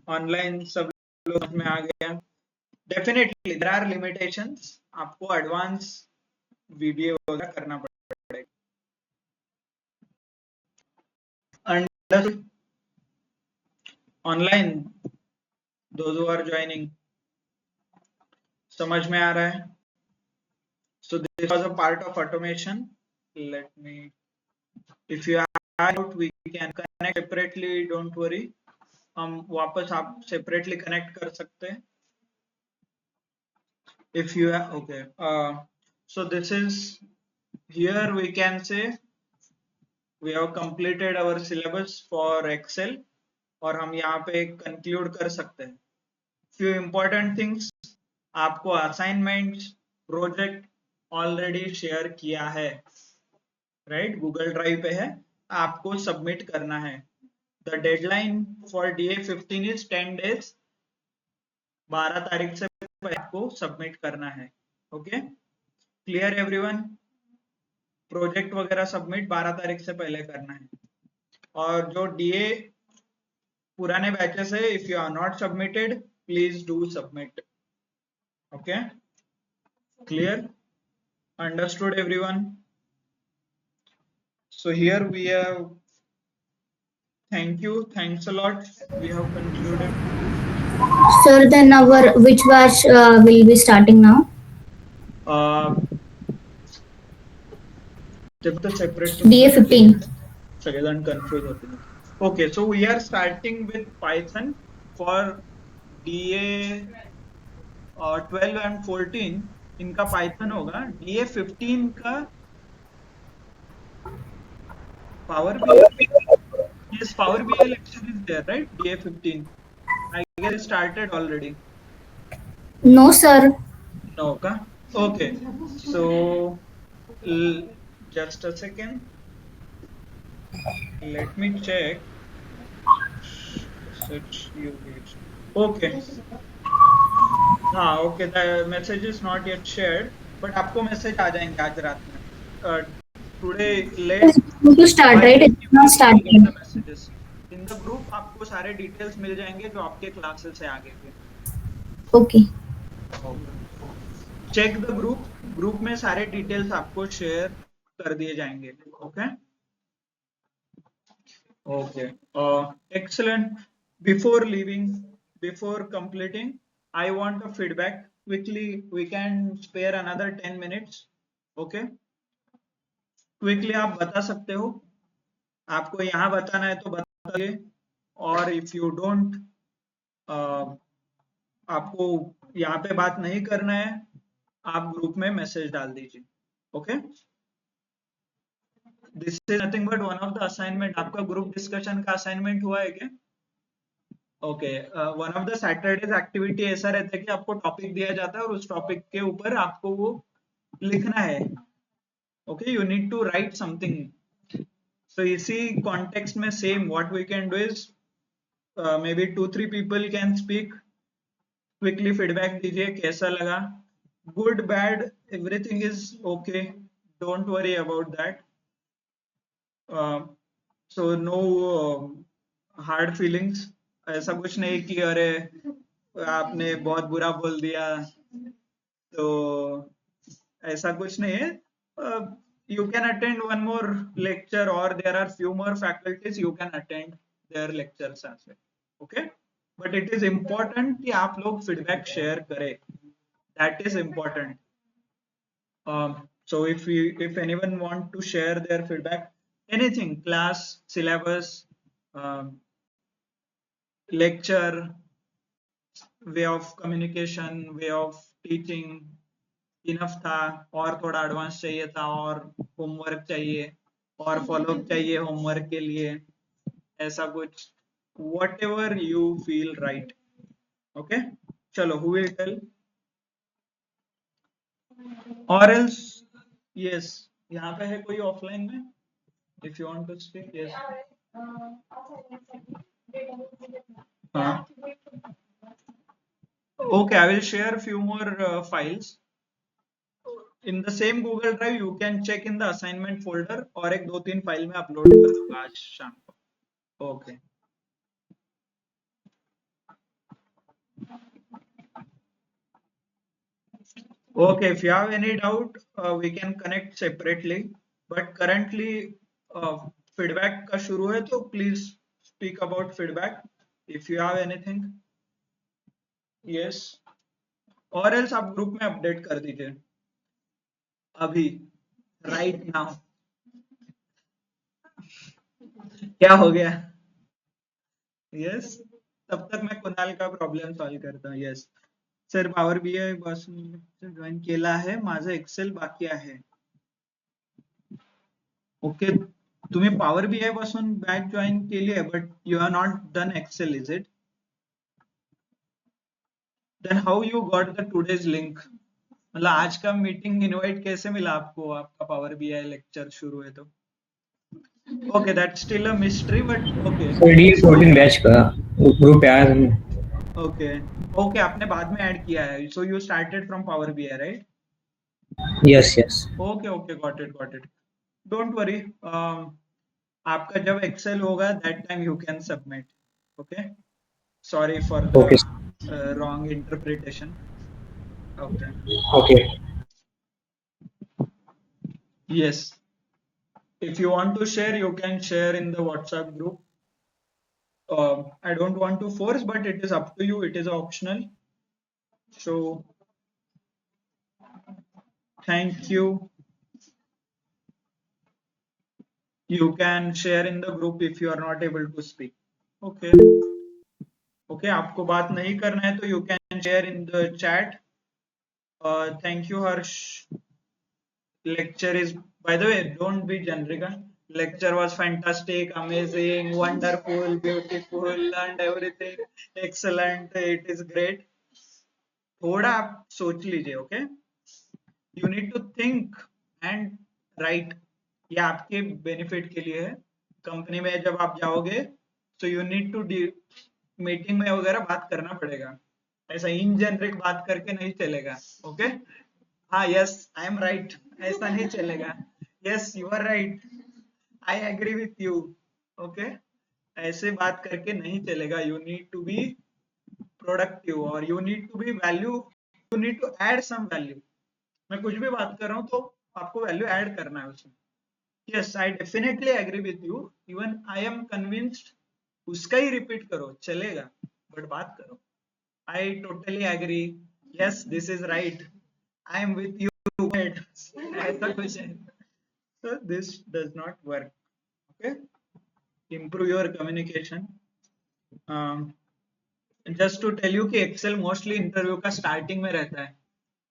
Speaker 1: Online सब लोग में आ गया। Definitely there are limitations, आपको advance VBA वगैरह करना पड़ेगा। Understood? Online those who are joining, समझ में आ रहा है? So this was a part of automation. Let me, if you are out, we can connect separately, don't worry. हम वापस आप separately connect कर सकते हैं. If you are okay, so this is, here we can say we have completed our syllabus for Excel, और हम यहाँ पे conclude कर सकते हैं. Few important things, आपको assignments, project already share किया है, right? Google Drive पे है, आपको submit करना है. The deadline for DA15 is 10 days. 12 तारीख से पहले आपको सबमिट करना है. Okay, clear everyone? प्रोजेक्ट वगैरह सबमिट 12 तारीख से पहले करना है. और जो डीए पुराने बैचेस है, if you are not submitted please do submit. Okay, clear? Understood everyone? So here we have, thank you, thanks a lot, we have concluded.
Speaker 2: Sir, then which batch will be starting now?
Speaker 1: जब तक separate
Speaker 2: DA15.
Speaker 1: सगळेजण confuse होते. Okay, so we are starting with Python for DA 12 and 14. इनका Python होगा. DA15 का Power BI. Yes, Power BI lecture is there, right? DA15. I guess it started already.
Speaker 2: No, sir.
Speaker 1: No, ka? Okay. So just a second. Let me check. Such usage. Okay. हाँ, okay. The message is not yet shared, but आपको message आ जाएंगे आज रात में. Today late.
Speaker 2: It's going to start, right? It's not started.
Speaker 1: The messages in the group आपको सारे details मिल जाएंगे जो आपके classes से आगे के.
Speaker 2: Okay.
Speaker 1: Check the group. Group में सारे details आपको share कर दिए जाएंगे. Okay. Okay. Excellent. Before leaving, before completing, I want a feedback. Quickly, we can spare another 10 minutes. Okay. Quickly आप बता सकते हो. आपको यहाँ बताना है तो बताइए. और if you don't, आपको यहाँ पे बात नहीं करना है, आप ग्रुप में मैसेज डाल दीजिए. Okay. This is nothing but one of the assignment. आपका ग्रुप डिस्कशन का असाइनमेंट हुआ है क्या? Okay. One of the Saturdays activity ऐसा रहता है कि आपको टॉपिक दिया जाता है और उस टॉपिक के ऊपर आपको वो लिखना है. Okay, you need to write something. So इसी कॉन्टेक्स्ट में same what we can do is maybe 2-3 people can speak. Quickly feedback दीजिए कैसा लगा. Good bad everything is okay, don't worry about that. So no hard feelings. ऐसा कुछ नहीं कि अरे आपने बहुत बुरा बोल दिया, तो ऐसा कुछ नहीं है. You can attend one more lecture or there are few more faculties, you can attend their lectures as well. Okay, but it is important कि आप लोग feedback share करें. That is important. So if anyone want to share their feedback, anything, class, syllabus, lecture, way of communication, way of teaching, enough था और थोड़ा advance चाहिए था और होमवर्क चाहिए और फॉलोअप चाहिए होमवर्क के लिए, ऐसा कुछ, whatever you feel right. Okay, चलो, who will tell? Or else, yes, यहाँ पे है कोई ऑफलाइन में? If you want to speak, yes. हाँ. Okay, I will share few more files. In the same Google Drive, you can check in the assignment folder और एक दो तीन फाइल में अपलोड कर दूंगा आज शाम को. Okay. Okay, if you have any doubt, we can connect separately. But currently, feedback का शुरू है तो please speak about feedback. If you have anything, yes. और else आप ग्रुप में अपडेट कर दीजिए अभी, right now. क्या हो गया? Yes. तब तक मैं कुणाल का प्रॉब्लेम सॉल्व करता हूँ. Yes. सर पॉवर बीआय पासून जॉईन केला आहे, माझं एक्सेल बाकी आहे. ओके, तुम्ही पॉवर बीआय पासून बॅच जॉईन केली आहे, but you are not done excel, is it? Then how you got the today's link? मतलब आज का मीटिंग इनवाइट कैसे मिला आपको? आपका पावर बीआई लेक्चर शुरू है तो. Okay, that's still a mystery, but okay.
Speaker 4: D14 batch का ग्रुप पे आया था.
Speaker 1: ओके ओके, आपने बाद में ऐड किया है. So you started from power BI, right?
Speaker 4: Yes yes.
Speaker 1: Okay okay, got it. Don't worry, आपका जब एक्सेल होगा that time you can submit. Okay, sorry for the wrong interpretation.
Speaker 4: Okay.
Speaker 1: Yes, if you want to share, you can share in the WhatsApp group. I don't want to force, but it is up to you. It is optional. So, thank you. You can share in the group if you are not able to speak. Okay. Okay, आपको बात नहीं करना है तो you can share in the chat. Thank you, Harsh. Lecture is, by the way, don't be generic. Lecture was fantastic, amazing, wonderful, beautiful, and everything excellent. It is great. थोड़ा आप सोच लीजिए. Okay, you need to think and write. ये आपके benefit के लिए है. Company में जब आप जाओगे तो यू नीड टू मीटिंग में वगैरह बात करना पड़ेगा. ऐसा इन जेनरिक बात करके नहीं चलेगा. ओके, हाँ, यस, आई एम राइट, ऐसा नहीं चलेगा. Yes, you are right, I agree with you. Okay, ऐसे बात करके नहीं चलेगा. You need to be productive और you need to be value. You need to add some value. मैं कुछ भी बात कर रहा हूँ तो आपको वैल्यू ऐड करना है उसमें. Yes, I definitely agree with you. Even I am convinced. उसका ही रिपीट करो, चलेगा, बट बात करो. I totally agree. Yes, this is right. I am with you. ऐसा कुछ है. So this does not work. Okay, improve your communication. Just to tell you कि एक्सेल मोस्टली इंटरव्यू का स्टार्टिंग में रहता है.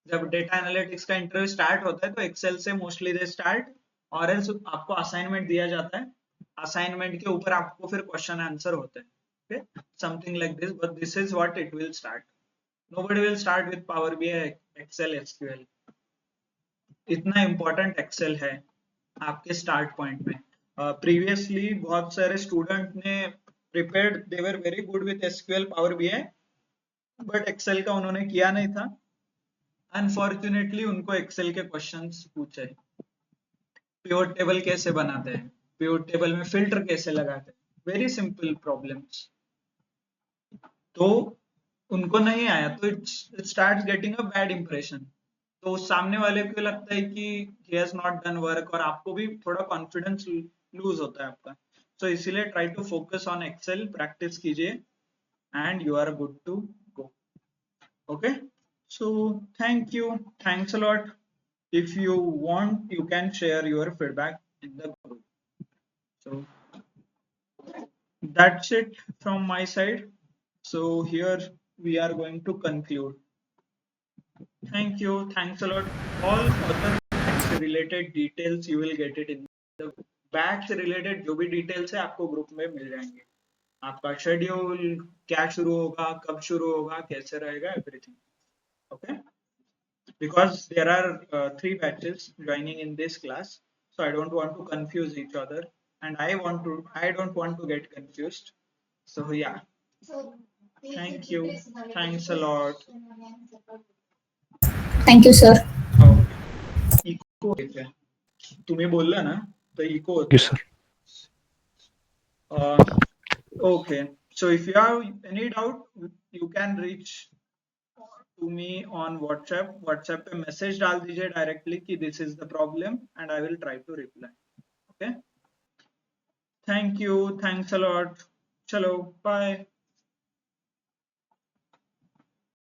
Speaker 1: जब डेटा एनालिटिक्स का इंटरव्यू स्टार्ट होता है तो एक्सेल से मोस्टली दे स्टार्ट, और एल्स आपको असाइनमेंट दिया जाता है. असाइनमेंट के ऊपर आपको फिर क्वेश्चन आंसर होते हैं. Okay, something like this, but this is what it will start. Nobody will start with power BI, excel, SQL. इतना इंपॉर्टेंट एक्सेल है आपके स्टार्ट पॉइंट में. प्रीवियसली बहुत सारे स्टूडेंट ने prepared, they were very good with SQL, power BI, but excel का उन्होंने किया नहीं था. अनफॉर्चुनेटली उनको एक्सेल के क्वेश्चंस पूछे. पिवट टेबल कैसे बनाते हैं, पिवट टेबल में फिल्टर कैसे लगाते हैं, वेरी सिंपल प्रॉब्लम्स. तो उनको नहीं आया तो it starts getting a bad impression. तो सामने वाले को लगता है कि he has not done work, और आपको भी थोड़ा कॉन्फिडेंस लूज होता है आपका. तो इसीलिए try to focus on Excel, practice कीजिए, and you are good to go. Okay, so thank you, thanks a lot. If you want, you can share your feedback in the group. So that's it from my side. So here we are going to conclude. Thank you, thanks a lot. All other batch related details you will get it in the batch related. जो भी details है आपको group में मिल जाएंगे. आपका schedule क्या शुरू होगा, कब शुरू होगा, कैसे रहेगा, everything. Okay, because there are 3 batches joining in this class. so I don't want to confuse each other, and I don't want to get confused. So yeah, thank you, thanks a lot.
Speaker 2: Thank you, sir.
Speaker 1: Okay. Eco है तुम्ही बोलला ना तर eco
Speaker 3: Yes, sir.
Speaker 1: Okay, so if you have any doubt, you can reach to me on WhatsApp पे message डाल दीजिए directly कि this is the problem and I will try to reply. Okay, thank you, thanks a lot, chalo, bye.